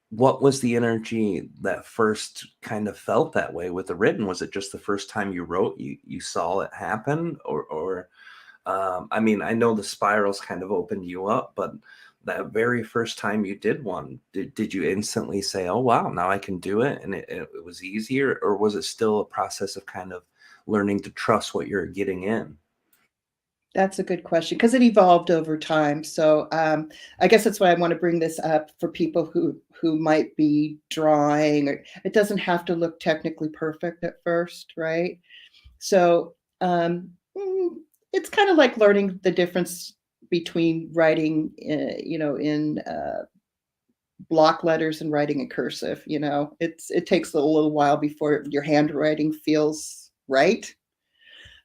What was the energy that first kind of felt that way with the written? Was it just the first time you wrote, you saw it happen, or I mean, I know the spirals kind of opened you up, but that very first time you did one, did you instantly say, oh, wow, now I can do it? And it was easier, or was it still a process of kind of learning to trust what you're getting in? That's a good question, because it evolved over time. So I guess that's why I want to bring this up for people who might be drawing. Or it doesn't have to look technically perfect at first, right? So it's kind of like learning the difference between writing, in block letters and writing in cursive. It takes a little while before your handwriting feels right.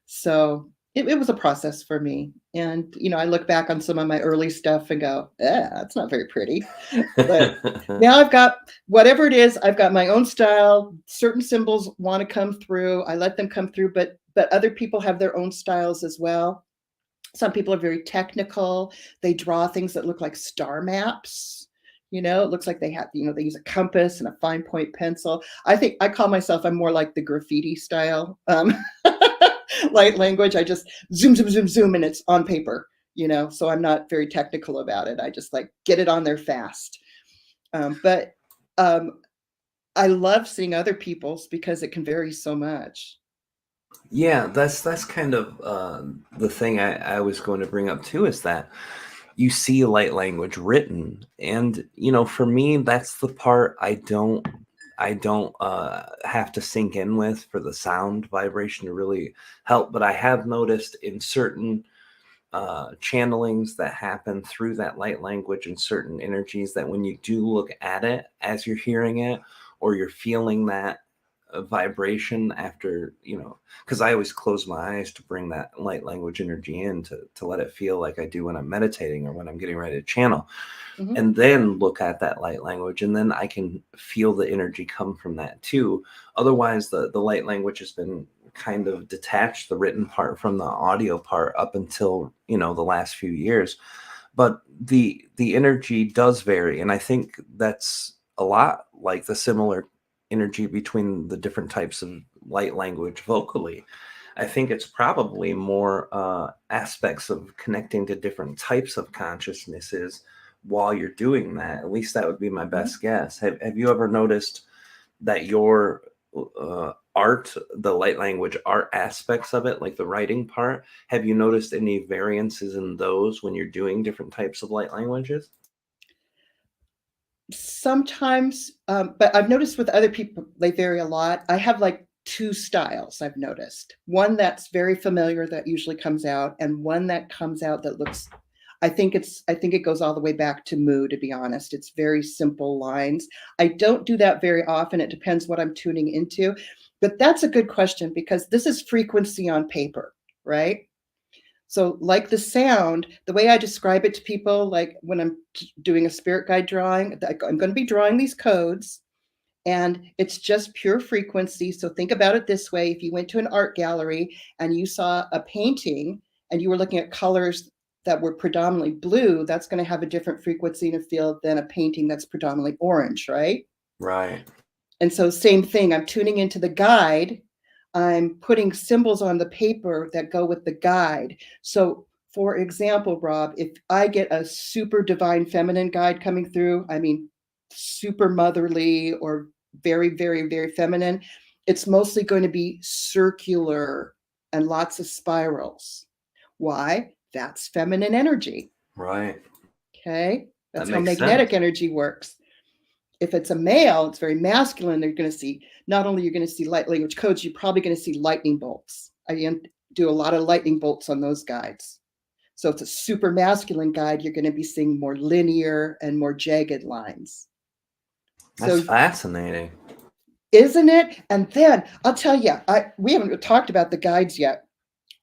So it was a process for me. And, I look back on some of my early stuff and go, that's not very pretty. But now I've got whatever it is, I've got my own style. Certain symbols want to come through. I let them come through, but other people have their own styles as well. Some people are very technical. They draw things that look like star maps. It looks like they have, they use a compass and a fine point pencil. I think I call myself, I'm more like the graffiti style light language. I just zoom, zoom, zoom, zoom, and it's on paper, so I'm not very technical about it. I just like get it on there fast. But I love seeing other people's because it can vary so much. Yeah, that's kind of the thing I was going to bring up too, is that you see light language written, and for me, that's the part I don't have to sink in with for the sound vibration to really help. But I have noticed in certain channelings that happen through that light language and certain energies, that when you do look at it as you're hearing it, or you're feeling that vibration after, because I always close my eyes to bring that light language energy in, to let it feel like I do when I'm meditating or when I'm getting ready to channel, Mhm. and then look at that light language, and then I can feel the energy come from that too. Otherwise, the light language has been kind of detached, the written part from the audio part, up until the last few years. But the energy does vary, and I think that's a lot like the similar energy between the different types of light language vocally. I think it's probably more aspects of connecting to different types of consciousnesses while you're doing that. At least that would be my best guess. Have you ever noticed that your art, the light language art aspects of it, like the writing part, have you noticed any variances in those when you're doing different types of light languages? Sometimes, but I've noticed with other people, they vary a lot. I have like two styles I've noticed. One that's very familiar that usually comes out, and one that comes out that looks, I think it goes all the way back to Mu, to be honest. It's very simple lines. I don't do that very often. It depends what I'm tuning into. But that's a good question, because this is frequency on paper, right? So like the sound, the way I describe it to people, like when I'm doing a spirit guide drawing, I'm going to be drawing these codes, and it's just pure frequency. So think about it this way. If you went to an art gallery and you saw a painting and you were looking at colors that were predominantly blue, that's going to have a different frequency and a feel than a painting that's predominantly orange, right? Right. And so same thing, I'm tuning into the guide. I'm putting symbols on the paper that go with the guide. So for example, Rob, if I get a super divine feminine guide coming through, I mean, super motherly or very, very, very feminine, it's mostly going to be circular and lots of spirals. Why? That's feminine energy. Right. Okay. That That's how makes magnetic sense. energy works. If it's a male, it's very masculine. They're going to see, not only you're going to see light language codes, you're probably going to see lightning bolts. I do a lot of lightning bolts on those guides. So if it's a super masculine guide, you're going to be seeing more linear and more jagged lines. That's So fascinating. isn't it? And then I'll tell you, we haven't talked about the guides yet.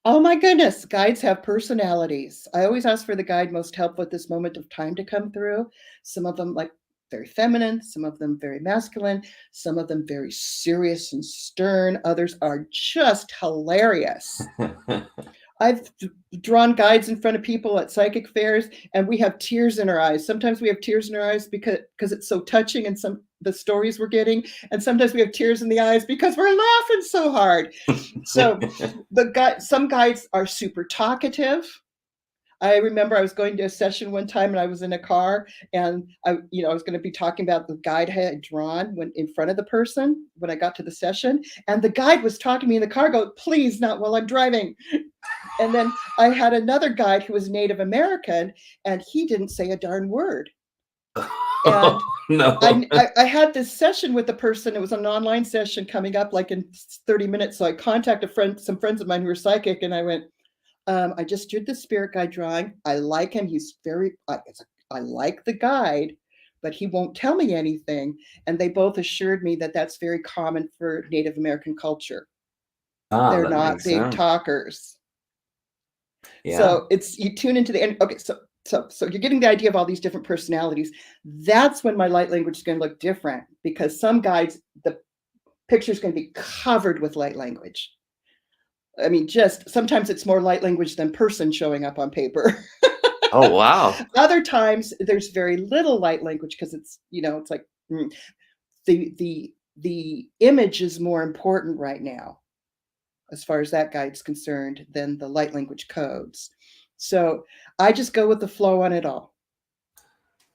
Oh my goodness, guides have personalities. I always ask for the guide most helpful at this moment of time to come through. Some of them like very feminine, some of them very masculine, some of them very serious and stern. Others are just hilarious. I've drawn guides in front of people at psychic fairs, and we have tears in our eyes. Sometimes we have tears in our eyes because it's so touching, and the stories we're getting, and sometimes we have tears in the eyes because we're laughing so hard. So some guides are super talkative. I remember I was going to a session one time and I was in a car, and I was going to be talking about the guide I had drawn when in front of the person when I got to the session, and the guide was talking to me in the car, go, please, not while I'm driving. And then I had another guide who was Native American, and he didn't say a darn word. And No. I had this session with the person. It was an online session coming up like in 30 minutes. So I contacted some friends of mine who were psychic, and I went, I just did the spirit guide drawing. I like him. He's I like the guide, but he won't tell me anything. And they both assured me that that's very common for Native American culture. They're That not makes big sense. talkers. Yeah. So you tune into the end. Okay, so you're getting the idea of all these different personalities. That's when my light language is going to look different, because some guides, the picture is going to be covered with light language. I mean, just sometimes it's more light language than person showing up on paper. Oh, wow. Other times there's very little light language because it's, it's like the image is more important right now, as far as that guide's concerned, than the light language codes. So I just go with the flow on it all.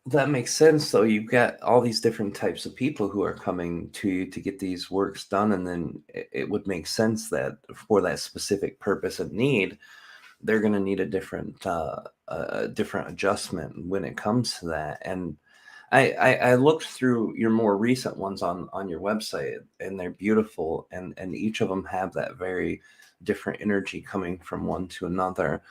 That makes sense. So you've got all these different types of people who are coming to you to get these works done, and then it would make sense that for that specific purpose and need, they're going to need a different adjustment when it comes to that. And I looked through your more recent ones on your website, and they're beautiful, and each of them have that very different energy coming from one to another.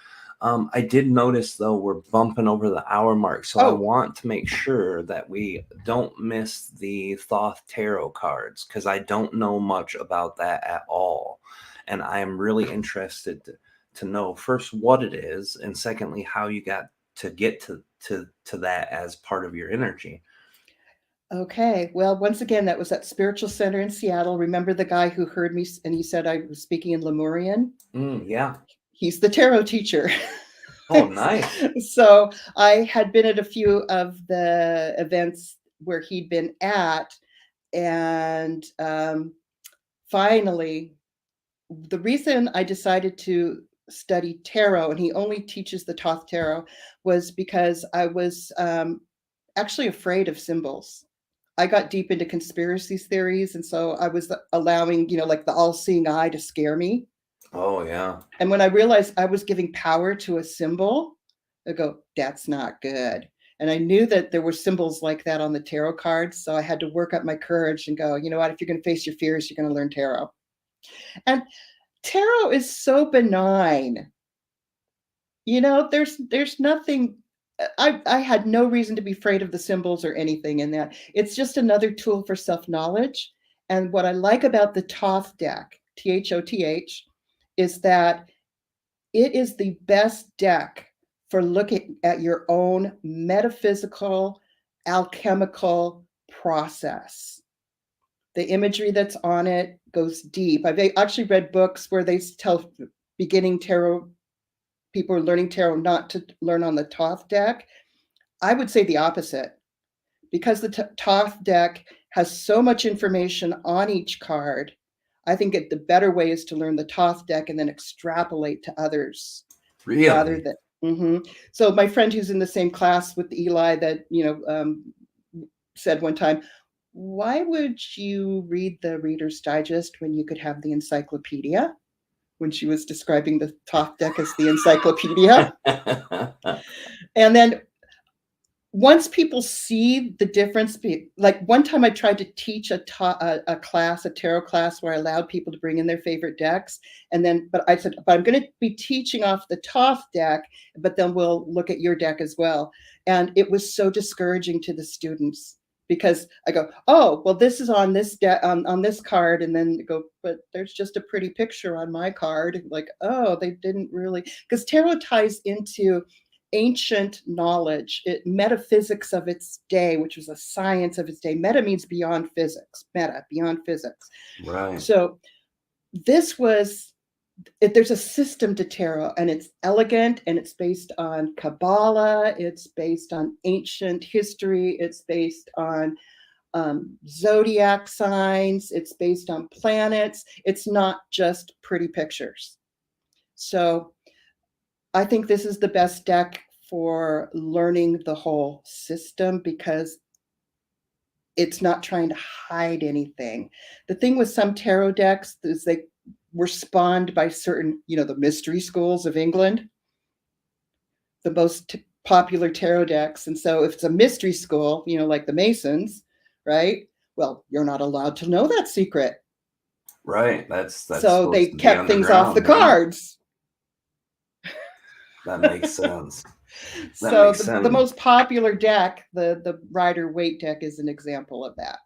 I did notice, though, we're bumping over the hour mark, so I want to make sure that we don't miss the Thoth Tarot cards, because I don't know much about that at all. And I am really interested to know, first, what it is, and secondly, how you got to get to that as part of your energy. Okay. Well, once again, that was at Spiritual Center in Seattle. Remember the guy who heard me and he said I was speaking in Lemurian? Yeah. He's the tarot teacher. Oh, nice. So I had been at a few of the events where he'd been at, and finally, the reason I decided to study tarot, and he only teaches the Thoth Tarot, was because I was actually afraid of symbols. I got deep into conspiracy theories, and so I was allowing, like the all-seeing eye to scare me. Oh, yeah. And when I realized I was giving power to a symbol, I go, that's not good. And I knew that there were symbols like that on the tarot cards, so I had to work up my courage and go, you know what, if you're going to face your fears, you're going to learn tarot. And tarot is so benign. There's nothing. I had no reason to be afraid of the symbols or anything in that. It's just another tool for self-knowledge. And what I like about the Thoth deck, THOTH, is that it is the best deck for looking at your own metaphysical, alchemical process. The imagery that's on it goes deep. I've actually read books where they tell beginning tarot people are learning tarot not to learn on the Thoth deck. I would say the opposite, because the Thoth deck has so much information on each card. I think the better way is to learn the Thoth deck and then extrapolate to others. Really? Rather than, So my friend who's in the same class with Eli that, said one time, why would you read the Reader's Digest when you could have the encyclopedia? When she was describing the Thoth deck as the encyclopedia. And then once people see the difference, like one time I tried to teach a class, a tarot class, where I allowed people to bring in their favorite decks. But I said, but I'm going to be teaching off the Thoth deck, but then we'll look at your deck as well. And it was so discouraging to the students, because I go, oh, well, this is on this on this card, and then go, but there's just a pretty picture on my card. Like, oh, they didn't really, because tarot ties into ancient knowledge, metaphysics of its day, which was a science of its day. Meta means beyond physics. Meta, beyond physics. Right. So there's a system to tarot, and it's elegant, and it's based on Kabbalah. It's based on ancient history. It's based on zodiac signs. It's based on planets. It's not just pretty pictures. So I think this is the best deck for learning the whole system, because it's not trying to hide anything. The thing with some tarot decks is they were spawned by certain, the mystery schools of England, the most popular tarot decks. And so if it's a mystery school, like the Masons, right? Well, you're not allowed to know that secret. Right. That's so they kept things off the cards. That makes sense. The most popular deck, the Rider-Waite deck, is an example of that.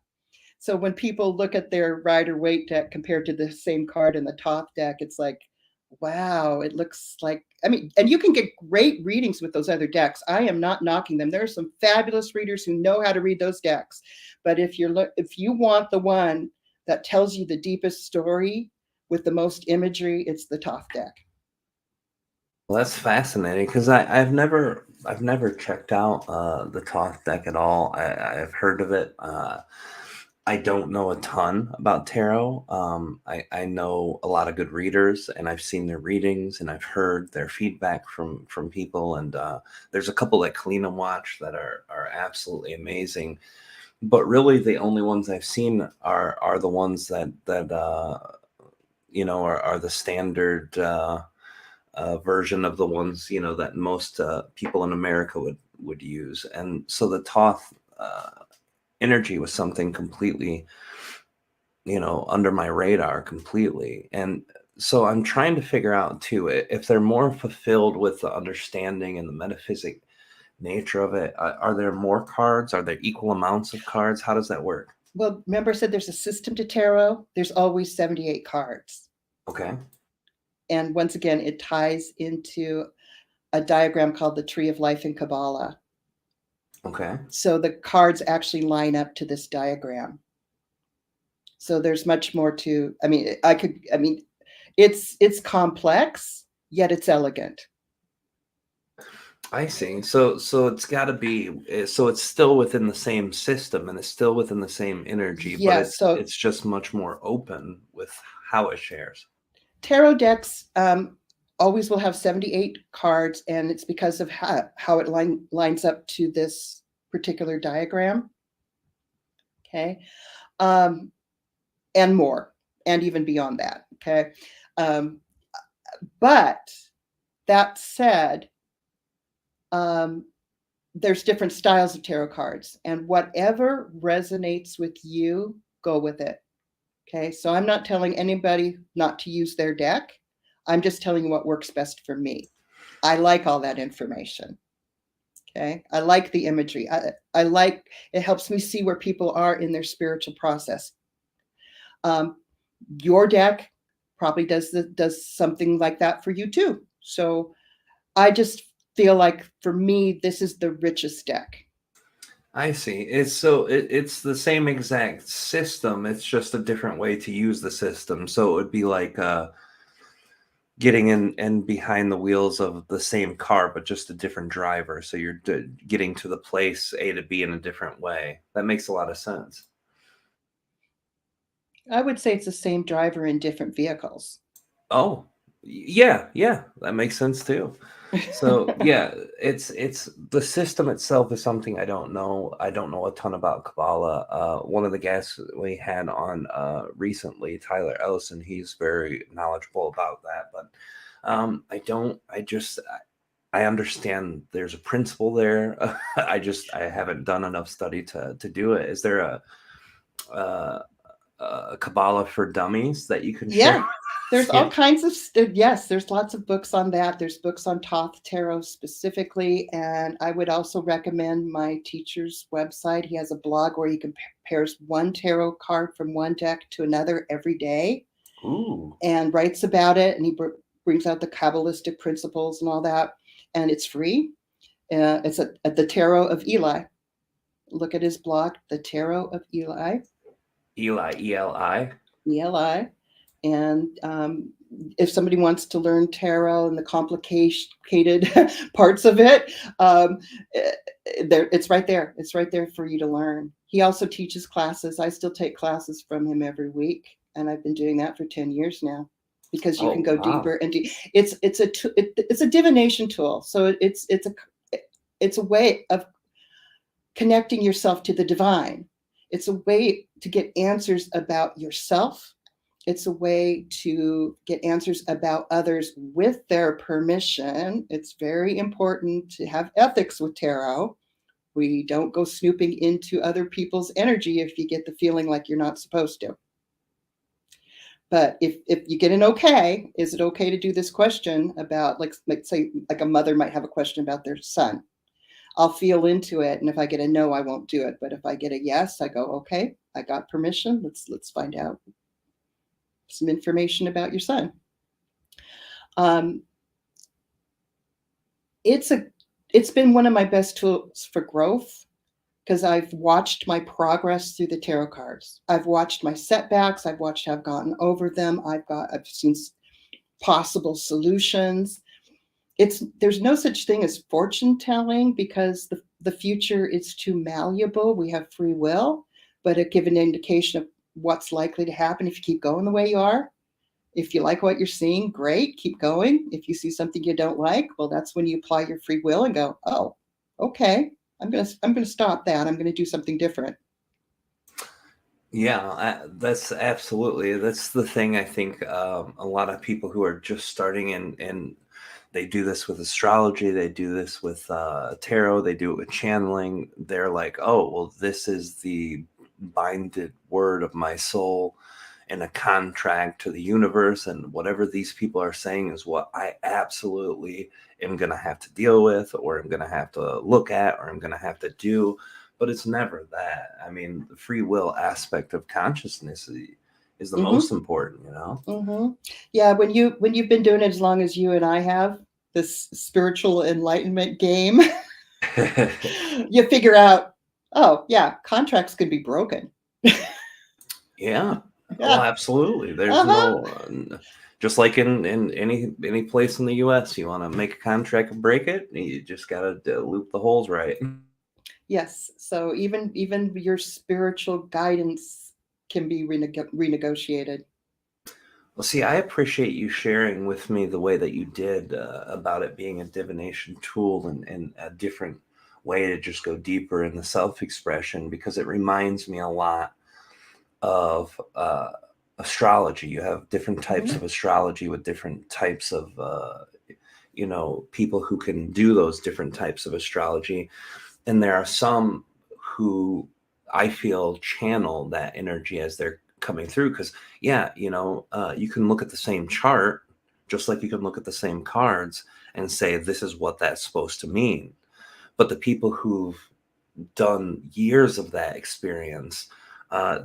So when people look at their Rider-Waite deck compared to the same card in the Thoth deck, it's like, wow, it looks like, and you can get great readings with those other decks. I am not knocking them. There are some fabulous readers who know how to read those decks. But if you want the one that tells you the deepest story, with the most imagery, it's the Thoth deck. Well, that's fascinating because I've never checked out the Thoth deck at all. I've heard of it. I don't know a ton about tarot. I know a lot of good readers, and I've seen their readings, and I've heard their feedback from people. And there's a couple that clean and watch that are absolutely amazing. But really, the only ones I've seen are the ones that are the standard version of the ones that most people in America would use. And so the Thoth energy was something completely under my radar completely. And so I'm trying to figure out too if they're more fulfilled with the understanding and the metaphysic nature of it. Are there more cards? Are there equal amounts of cards? How does that work? Well, remember I said there's a system to tarot. There's always 78 cards. Okay. And once again, it ties into a diagram called the Tree of Life in Kabbalah. Okay. So the cards actually line up to this diagram. So there's much more to, it's complex, yet it's elegant. I see. So it's got to be, so it's still within the same system and it's still within the same energy, Yeah, but so it's just much more open with how it shares. tarot decks always will have 78 cards, and it's because of how it lines up to this particular diagram. Okay. And more, and even beyond that. Okay. But that said, there's different styles of tarot cards, and whatever resonates with you, go with it. Okay. So I'm not telling anybody not to use their deck. I'm just telling you what works best for me. I like all that information. Okay. I like the imagery. I like, it helps me see where people are in their spiritual process. Your deck probably does something like that for you too. So I just feel like for me, this is the richest deck. I see. It's the same exact system. It's just a different way to use the system. So it would be like getting in and behind the wheels of the same car, but just a different driver. So you're getting to the place A to B in a different way. That makes a lot of sense. I would say it's the same driver in different vehicles. Oh, yeah, that makes sense too. So yeah, it's the system itself is something I don't know. I don't know a ton about Kabbalah. One of the guests we had on recently, Tyler Ellison, he's very knowledgeable about that. But I don't. I understand there's a principle there. I haven't done enough study to do it. Is there a Kabbalah for dummies that you can share? There's all kinds of yes, there's lots of books on that. There's books on Thoth Tarot specifically, and I would also recommend my teacher's website. He has a blog where he compares one tarot card from one deck to another every day. Ooh. And writes about it, and he brings out the Kabbalistic principles and all that, and it's free. It's at the Tarot of Eli. Look at his blog, the Tarot of Eli. Eli, E-L-I. ELI. And if somebody wants to learn tarot and the complicated parts of it, it's right there. It's right there for you to learn. He also teaches classes. I still take classes from him every week, and I've been doing that for 10 years now, because you can go deeper and it's a divination tool. So it's a way of connecting yourself to the divine. It's a way to get answers about yourself. It's a way to get answers about others with their permission. It's very important to have ethics with tarot. We don't go snooping into other people's energy if you get the feeling like you're not supposed to. But if you get an okay, is it okay to do this question about, like say, like a mother might have a question about their son. I'll feel into it, and if I get a no, I won't do it. But if I get a yes, I go, okay, I got permission. Let's find out some information about your son. It's been one of my best tools for growth, because I've watched my progress through the tarot cards. I've watched my setbacks. I've watched how I've gotten over them. I've seen possible solutions. There's no such thing as fortune telling, because the future is too malleable. We have free will, but it gives an indication of what's likely to happen if you keep going the way you are. If you like what you're seeing, great, keep going. If you see something you don't like, well, that's when you apply your free will and go, oh, okay, I'm gonna stop that. I'm gonna do something different. Yeah, that's the thing. I think a lot of people who are just starting, and they do this with astrology, they do this with tarot, they do it with channeling. They're like, oh, well, this is the binded word of my soul and a contract to the universe, and whatever these people are saying is what I absolutely am going to have to deal with, or I'm going to have to look at, or I'm going to have to do. But it's never that. I mean, the free will aspect of consciousness is the most important, you know? Yeah, when you've been doing it as long as you and I have, this spiritual enlightenment game, you figure out, oh yeah, contracts can be broken. Yeah. Oh, absolutely. There's no, just like in any place in the U.S., you want to make a contract and break it, you just got to loop the holes right. Yes. So even your spiritual guidance can be renegotiated. Well, see, I appreciate you sharing with me the way that you did about it being a divination tool, and a different way to just go deeper in the self-expression, because it reminds me a lot of astrology. You have different types of astrology with different types of people who can do those different types of astrology, and there are some who I feel channel that energy as they're coming through, because you can look at the same chart just like you can look at the same cards and say this is what that's supposed to mean. But the people who've done years of that experience,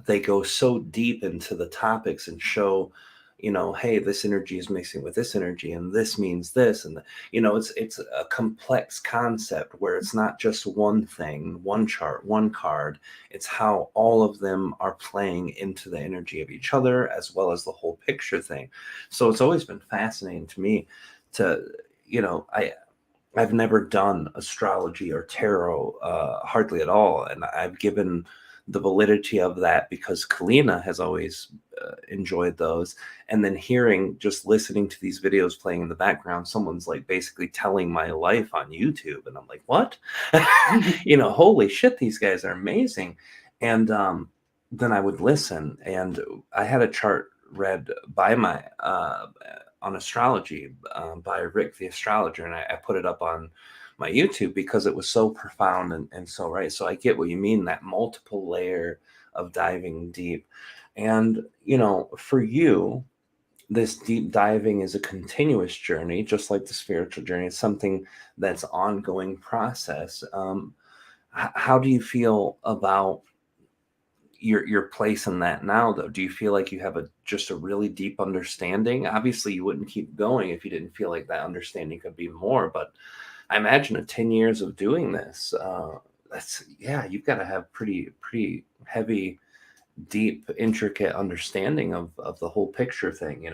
they go so deep into the topics and show, hey, this energy is mixing with this energy, and this means this, and it's a complex concept where it's not just one thing, one chart, one card. It's how all of them are playing into the energy of each other, as well as the whole picture thing. So it's always been fascinating to me to, I've never done astrology or tarot, hardly at all. And I've given the validity of that because Kalina has always enjoyed those. And then just listening to these videos playing in the background, someone's like basically telling my life on YouTube. And I'm like, what? Holy shit, these guys are amazing. And then I would listen, and I had a chart read by my on astrology by Rick the astrologer, and I put it up on my YouTube because it was so profound and so right. So I get what you mean, that multiple layer of diving deep. And for you, this deep diving is a continuous journey, just like the spiritual journey. It's something that's ongoing process. How do you feel about your place in that now, though? Do you feel like you have just a really deep understanding? Obviously you wouldn't keep going if you didn't feel like that understanding could be more, but I imagine at 10 years of doing this, you've got to have pretty heavy, deep, intricate understanding of the whole picture thing,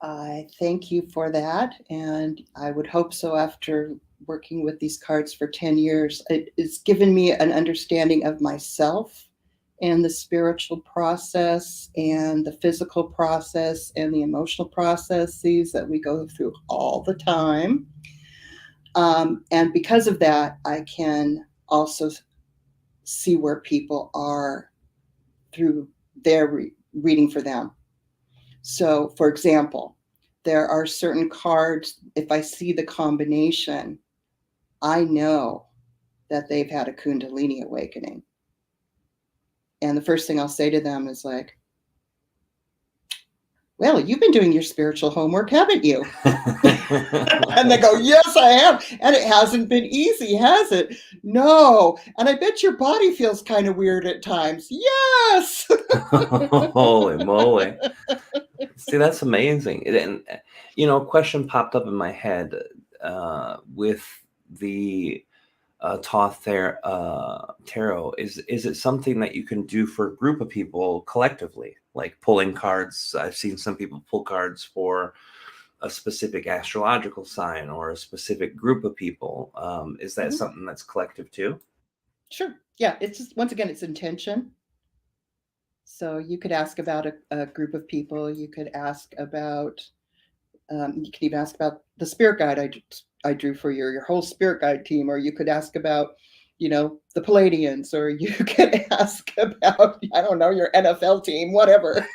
I thank you for that, and I would hope so. After working with these cards for 10 years, it's given me an understanding of myself and the spiritual process and the physical process and the emotional processes that we go through all the time. And because of that, I can also see where people are through their reading for them. So, for example, there are certain cards, if I see the combination, I know that they've had a Kundalini awakening. And the first thing I'll say to them is like, well, you've been doing your spiritual homework, haven't you? And they go, yes, I have. And it hasn't been easy, has it? No. And I bet your body feels kind of weird at times. Yes. Holy moly. See, that's amazing. And a question popped up in my head with the Thoth Tarot, is it something that you can do for a group of people collectively, like pulling cards? I've seen some people pull cards for a specific astrological sign or a specific group of people. Is that something that's collective too? Sure. Yeah. It's just, once again, it's intention. So you could ask about a group of people. You could ask about, you can even ask about the spirit guide I drew for your whole spirit guide team, or you could ask about, the Palladians, or you could ask about, I don't know, your NFL team, whatever.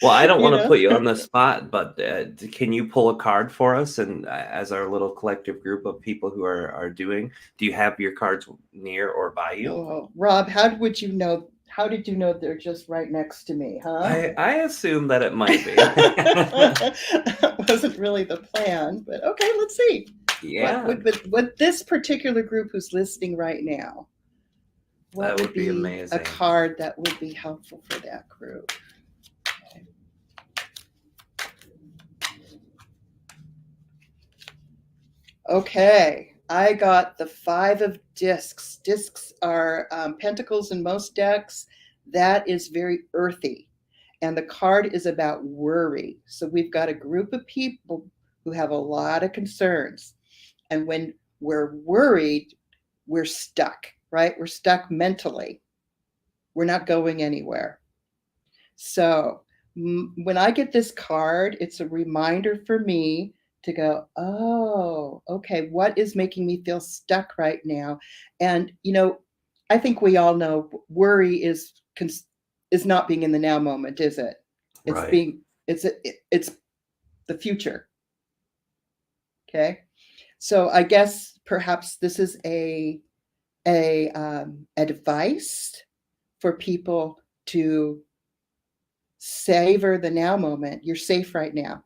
Well, I don't You want to know? put you on the spot, but can you pull a card for us? And as our little collective group of people who are doing, do you have your cards near or by you? Oh, Rob, how did you know? How did you know they're just right next to me, huh? I assume that it might be. That wasn't really the plan, but okay, let's see. Yeah, What this particular group who's listening right now, what that would would be be a amazing. card that would be helpful for that group? Okay, I got the 5 of discs. Discs are pentacles in most decks. That is very earthy. And the card is about worry. So we've got a group of people who have a lot of concerns. And when we're worried, we're stuck, right? We're stuck mentally. We're not going anywhere. So when I get this card, it's a reminder for me to go, oh, okay, what is making me feel stuck right now? And, I think we all know worry is not being in the now moment, is it? It's Right. being, it's the future. Okay. So I guess perhaps this is a advice for people to savor the now moment. You're safe right now.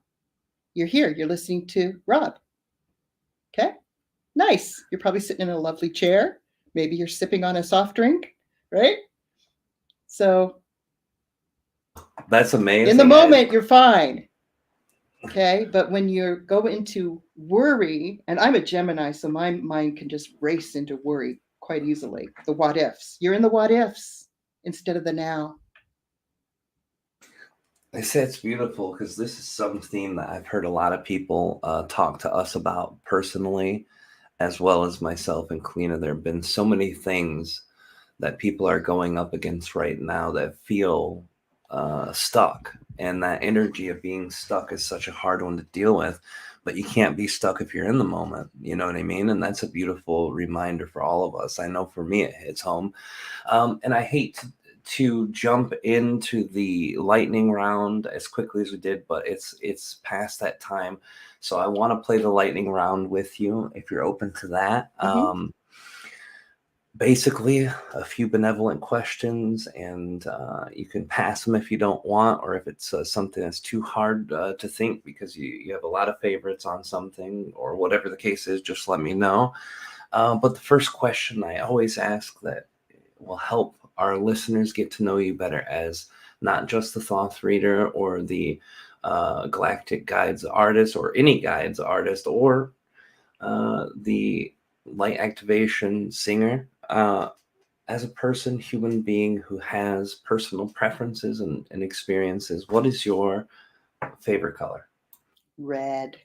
You're here. You're listening to Rob. Okay. Nice. You're probably sitting in a lovely chair. Maybe you're sipping on a soft drink, right? So That's amazing. in the moment, you're fine. Okay. But when you go into worry, and I'm a Gemini, so my mind can just race into worry quite easily. The what ifs. You're in the what ifs instead of the now. I say it's beautiful because this is something that I've heard a lot of people talk to us about personally, as well as myself and Kalina. There have been so many things that people are going up against right now that feel stuck. And that energy of being stuck is such a hard one to deal with. But you can't be stuck if you're in the moment. You know what I mean? And that's a beautiful reminder for all of us. I know for me, it hits home. And I hate to jump into the lightning round as quickly as we did, but it's past that time. So I want to play the lightning round with you if you're open to that. Basically, a few benevolent questions, and you can pass them if you don't want, or if it's something that's too hard to think because you have a lot of favorites on something, or whatever the case is, just let me know. But the first question I always ask that will help our listeners get to know you better as not just the Thoth reader or the galactic guides artist or any guides artist or the light activation singer, as a person, human being who has personal preferences and experiences. What is your favorite color? Red.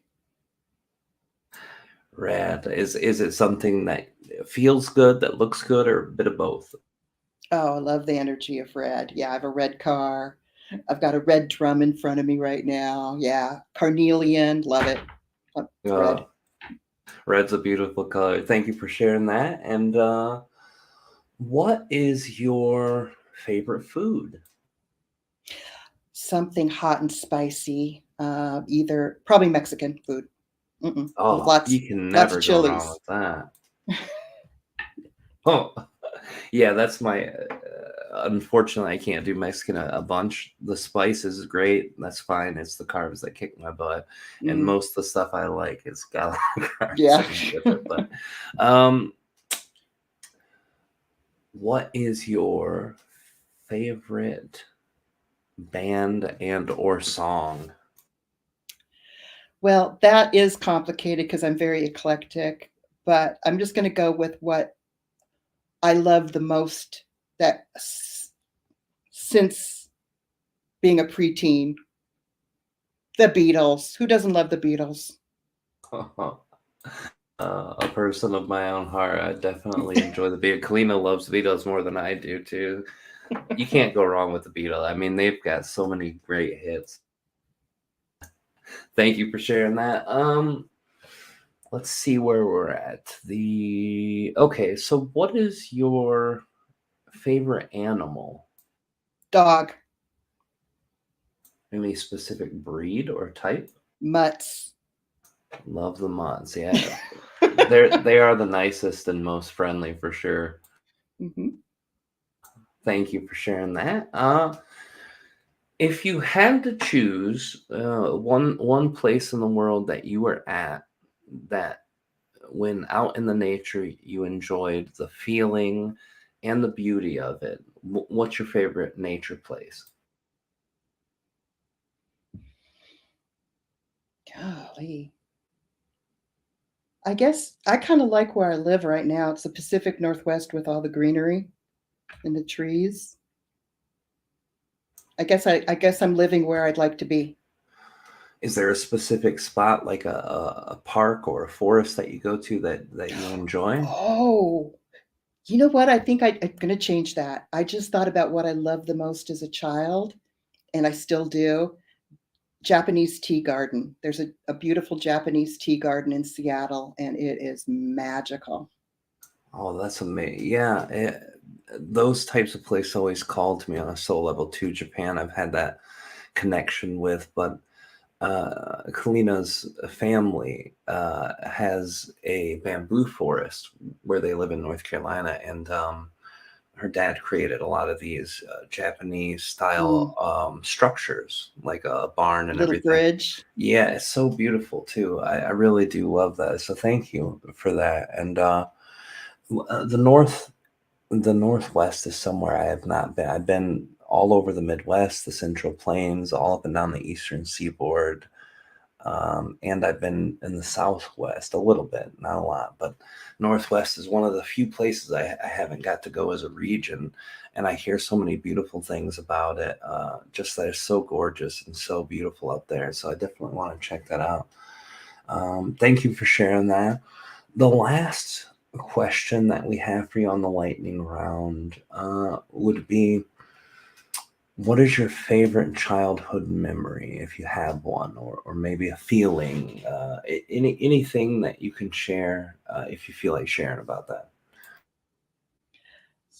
Red. Is it something that feels good, that looks good, or a bit of both? Oh, I love the energy of red. Yeah, I have a red car. I've got a red drum in front of me right now. Yeah, carnelian, love it. Red. Red's a beautiful color. Thank you for sharing that. And what is your favorite food? Something hot and spicy. Either probably Mexican food. Oh, Lots, you can lots never of go wrong chilies. with that. Oh, yeah, that's my. Unfortunately, I can't do Mexican a bunch. The spice is great. That's fine. It's the carbs that kick my butt, and most of the stuff I like is galactic carbs. Yeah. But what is your favorite band and or song? Well, that is complicated because I'm very eclectic. but I'm just going to go with what I love the most since being a preteen. The Beatles. Who doesn't love the Beatles? A person of my own heart, I definitely enjoy the Beatles. Kalina loves the Beatles more than I do too. You can't go wrong with the Beatles. I mean, they've got so many great hits. Thank you for sharing that. Let's see where we're at. Okay, so what is your favorite animal? Dog. Any specific breed or type? Mutts. Love the mutts. Yeah, they are the nicest and most friendly for sure. Mm-hmm. Thank you for sharing that. If you had to choose one place in the world that you were at, that when out in the nature you enjoyed the feeling and the beauty of it, what's your favorite nature place? Golly. I guess I kind of like where I live right now. It's the Pacific Northwest with all the greenery and the trees. I guess I'm living where I'd like to be. Is there a specific spot, like a park or a forest that you go to that you enjoy? Oh, you know what? I think I'm going to change that. I just thought about what I loved the most as a child, and I still do. Japanese tea garden. There's a beautiful Japanese tea garden in Seattle, and it is magical. Oh, that's amazing. Yeah, those types of places always call to me on a soul level too. Japan, I've had that connection with, but Kalina's family has a bamboo forest where they live in North Carolina, and her dad created a lot of these Japanese style structures, like a barn and Little everything. bridge. Yeah, it's so beautiful too. I really do love that. So thank you for that. And the Northwest is somewhere I have not been. I've been all over the Midwest, the Central Plains, all up and down the Eastern Seaboard. And I've been in the Southwest a little bit, not a lot, but Northwest is one of the few places I haven't got to go as a region. And I hear so many beautiful things about it, just that it's so gorgeous and so beautiful up there. So I definitely want to check that out. Thank you for sharing that. The last question that we have for you on the lightning round would be, what is your favorite childhood memory, if you have one, or maybe a feeling, anything that you can share, if you feel like sharing about that?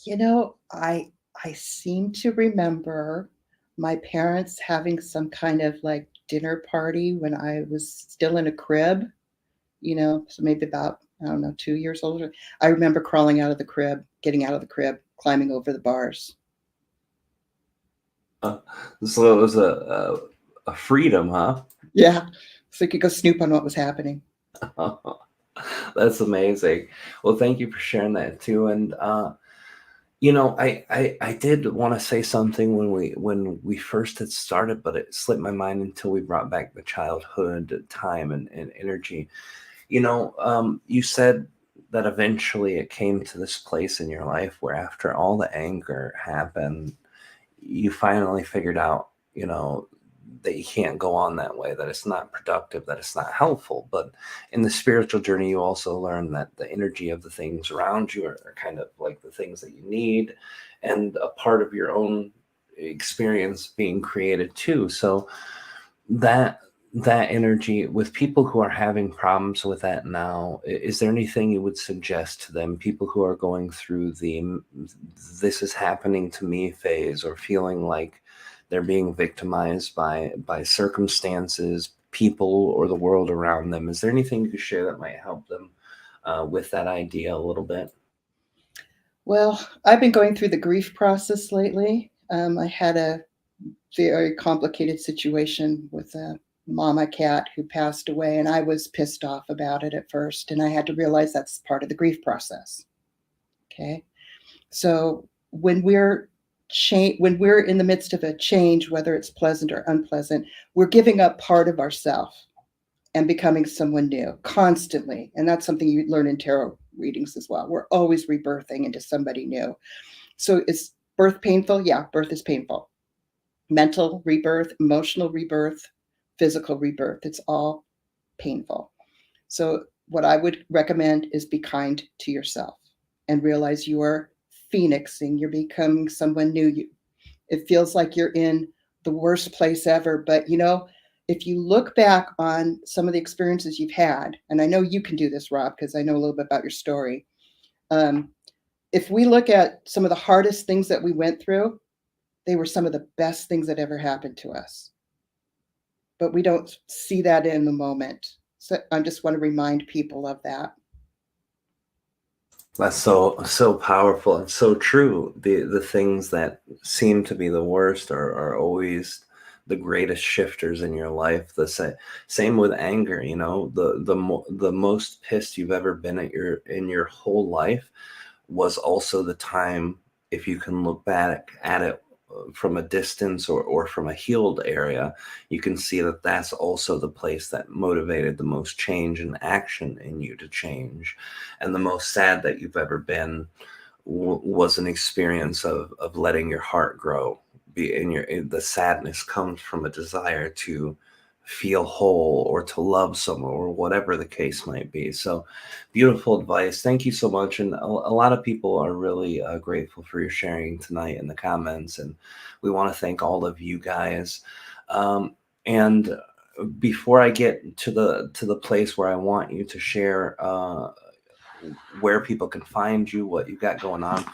You know, I seem to remember my parents having some kind of like dinner party when I was still in a crib, so maybe about, I don't know, 2 years older. I remember crawling out of the crib, getting out of the crib, climbing over the bars. Uh, so it was a freedom, huh? Yeah. So you could go snoop on what was happening. That's amazing. Well, thank you for sharing that too. And I did want to say something when we first had started, but it slipped my mind until we brought back the childhood time and energy. You said that eventually it came to this place in your life where after all the anger happened, you finally figured out, that you can't go on that way, that it's not productive, that it's not helpful. But in the spiritual journey, you also learn that the energy of the things around you are kind of like the things that you need, and a part of your own experience being created too. So that that energy with people who are having problems with that now, is there anything you would suggest to them, people who are going through the "this is happening to me" phase, or feeling like they're being victimized by circumstances, people, or the world around them? Is there anything you could share that might help them with that idea a little bit? Well, I've been going through the grief process lately. I had a very complicated situation with a mama cat who passed away, and I was pissed off about it at first, and I had to realize that's part of the grief process. Okay. So when we're in the midst of a change, whether it's pleasant or unpleasant, we're giving up part of ourself. and becoming someone new constantly. And that's something you learn in tarot readings as well. We're always rebirthing into somebody new. So is birth painful? Yeah, birth is painful. Mental rebirth, emotional rebirth, physical rebirth. It's all painful. So what I would recommend is be kind to yourself and realize you are phoenixing. You're becoming someone new. It feels like you're in the worst place ever. But, you know, if you look back on some of the experiences you've had, and I know you can do this, Rob, because I know a little bit about your story. If we look at some of the hardest things that we went through, they were some of the best things that ever happened to us. But we don't see that in the moment. So I just want to remind people of that. That's so powerful and so true. The things that seem to be the worst are always the greatest shifters in your life. The same with anger. You know, the most pissed you've ever been in your whole life was also the time, if you can look back at it from a distance or from a healed area, you can see that that's also the place that motivated the most change and action in you to change. And the most sad that you've ever been was an experience of letting your heart grow. The sadness comes from a desire to feel whole or to love someone or whatever the case might be. So beautiful advice. Thank you so much. And a lot of people are really grateful for your sharing tonight in the comments. And we want to thank all of you guys. And before I get to the place where I want you to share where people can find you, what you got going on.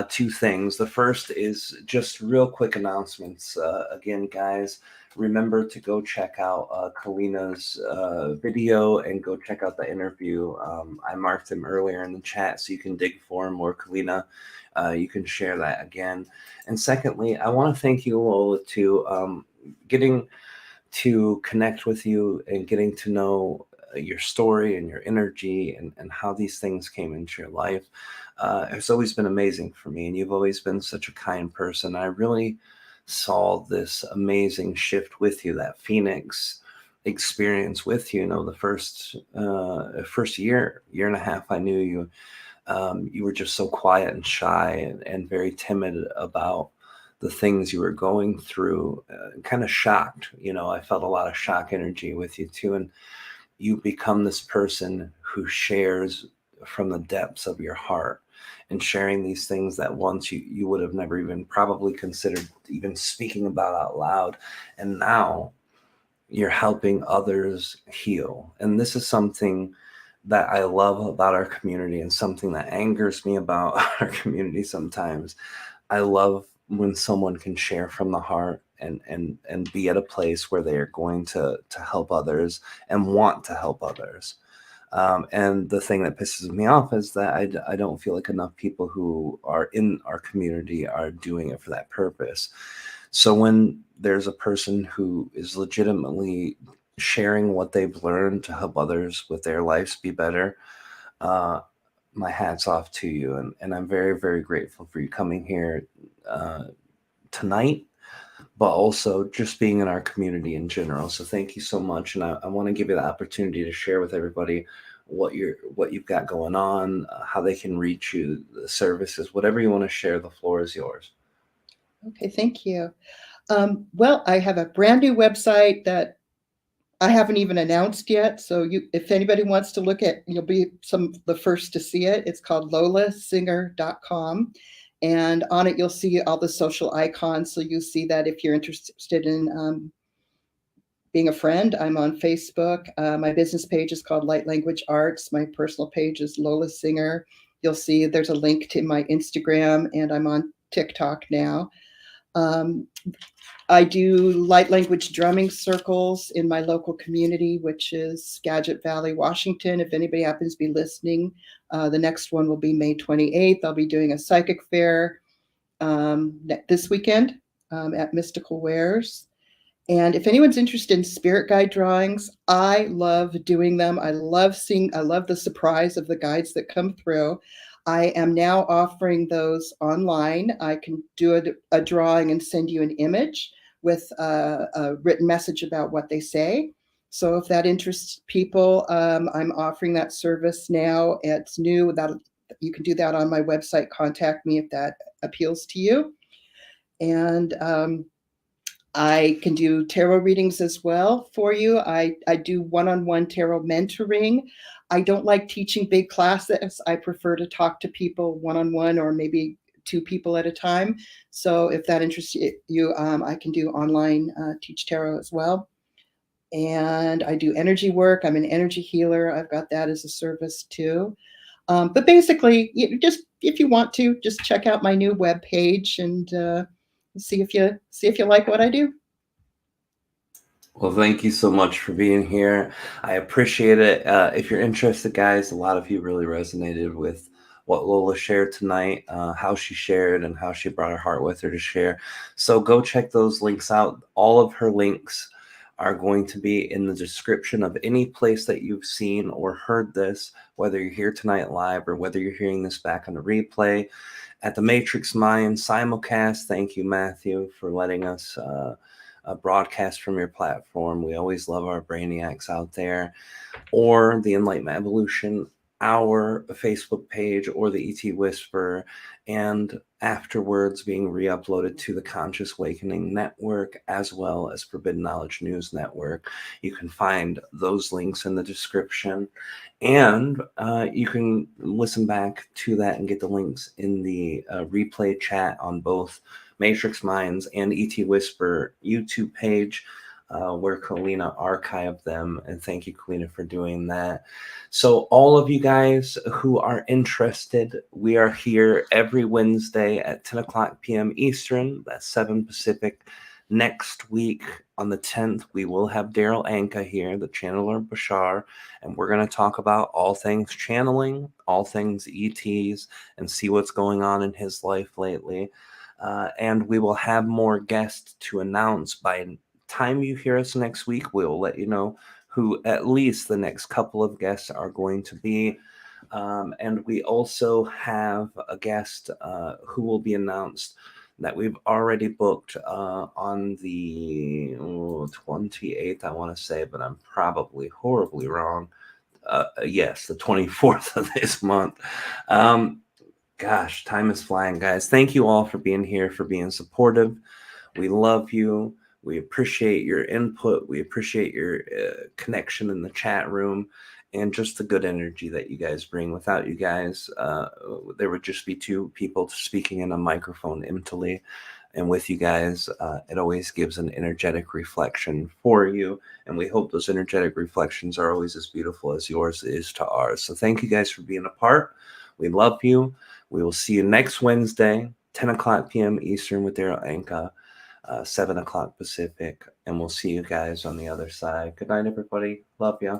Two things. The first is just real quick announcements. Again, guys, remember to go check out Kalina's video and go check out the interview. I marked him earlier in the chat, so you can dig for him, or Kalina, you can share that again. And secondly, I want to thank you, Lola, to getting to connect with you and getting to know your story and your energy and how these things came into your life. It's always been amazing for me, and you've always been such a kind person. I really saw this amazing shift with you, that Phoenix experience with you. You know, the first year and a half I knew you, you were just so quiet and shy and very timid about the things you were going through, kind of shocked. You know, I felt a lot of shock energy with you too. And you become this person who shares from the depths of your heart, and sharing these things that once you would have never even probably considered even speaking about out loud. And now you're helping others heal. And this is something that I love about our community, and something that angers me about our community sometimes. I love when someone can share from the heart and be at a place where they are going to help others and want to help others. And the thing that pisses me off is that I don't feel like enough people who are in our community are doing it for that purpose. So when there's a person who is legitimately sharing what they've learned to help others with their lives be better, my hat's off to you. And I'm very, very grateful for you coming here tonight, but also just being in our community in general. So thank you so much. And I want to give you the opportunity to share with everybody what you've got going on, how they can reach you, the services, whatever you want to share. The floor is yours. Okay, thank you. Well, I have a brand new website that I haven't even announced yet. So if anybody wants to look at, you'll be the first to see it. It's called lolasinger.com. And on it, you'll see all the social icons. So you see that if you're interested in being a friend, I'm on Facebook. My business page is called Light Language Arts. My personal page is Lola Singer. You'll see there's a link to my Instagram, and I'm on TikTok now. I do light language drumming circles in my local community, which is Skagit Valley, Washington. If anybody happens to be listening, the next one will be May 28th. I'll be doing a psychic fair this weekend at Mystical Wares. And if anyone's interested in spirit guide drawings, I love doing them. I love the surprise of the guides that come through. I am now offering those online. I can do a drawing and send you an image with a written message about what they say. So if that interests people, I'm offering that service now. It's new. You can do that on my website. Contact me if that appeals to you. And I can do tarot readings as well for you. I do one-on-one tarot mentoring. I don't like teaching big classes. I prefer to talk to people one-on-one or maybe 2 people at a time. So if that interests you, I can do online teach tarot as well. And I do energy work. I'm an energy healer. I've got that as a service too. But basically, just if you want to, just check out my new webpage and see if you like what I do. Well, thank you so much for being here. I appreciate it. If you're interested, guys, a lot of you really resonated with what Lola shared tonight, how she shared and how she brought her heart with her to share. So go check those links out. All of her links are going to be in the description of any place that you've seen or heard this, whether you're here tonight live or whether you're hearing this back on the replay. At the Matrix Mind simulcast, thank you, Matthew, for letting us broadcast from your platform. We always love our brainiacs out there. Or the Enlightenment Evolution, our Facebook page, or the ET Whisperer, and afterwards being re-uploaded to the Conscious Awakening Network, as well as Forbidden Knowledge News Network. You can find those links in the description. And you can listen back to that and get the links in the replay chat on both Matrix Minds and ET Whisper YouTube page, where Kalina archived them. And thank you, Kalina, for doing that. So all of you guys who are interested, we are here every Wednesday at 10 o'clock p.m. Eastern. That's 7 Pacific. Next week on the 10th, we will have Daryl Anka here, the channeler Bashar, and we're going to talk about all things channeling, all things ETs, and see what's going on in his life lately. And we will have more guests to announce. By the time you hear us next week, we'll let you know who at least the next couple of guests are going to be. And we also have a guest who will be announced that we've already booked on the 28th, I want to say, but I'm probably horribly wrong. Yes, the 24th of this month. Gosh, time is flying, guys. Thank you all for being here, for being supportive. We love you. We appreciate your input. We appreciate your connection in the chat room and just the good energy that you guys bring. Without you guys, there would just be 2 people speaking in a microphone emptily. And with you guys, it always gives an energetic reflection for you. And we hope those energetic reflections are always as beautiful as yours is to ours. So thank you guys for being a part. We love you. We will see you next Wednesday, 10 o'clock p.m. Eastern with Daryl Anka, 7 o'clock Pacific. And we'll see you guys on the other side. Good night, everybody. Love ya.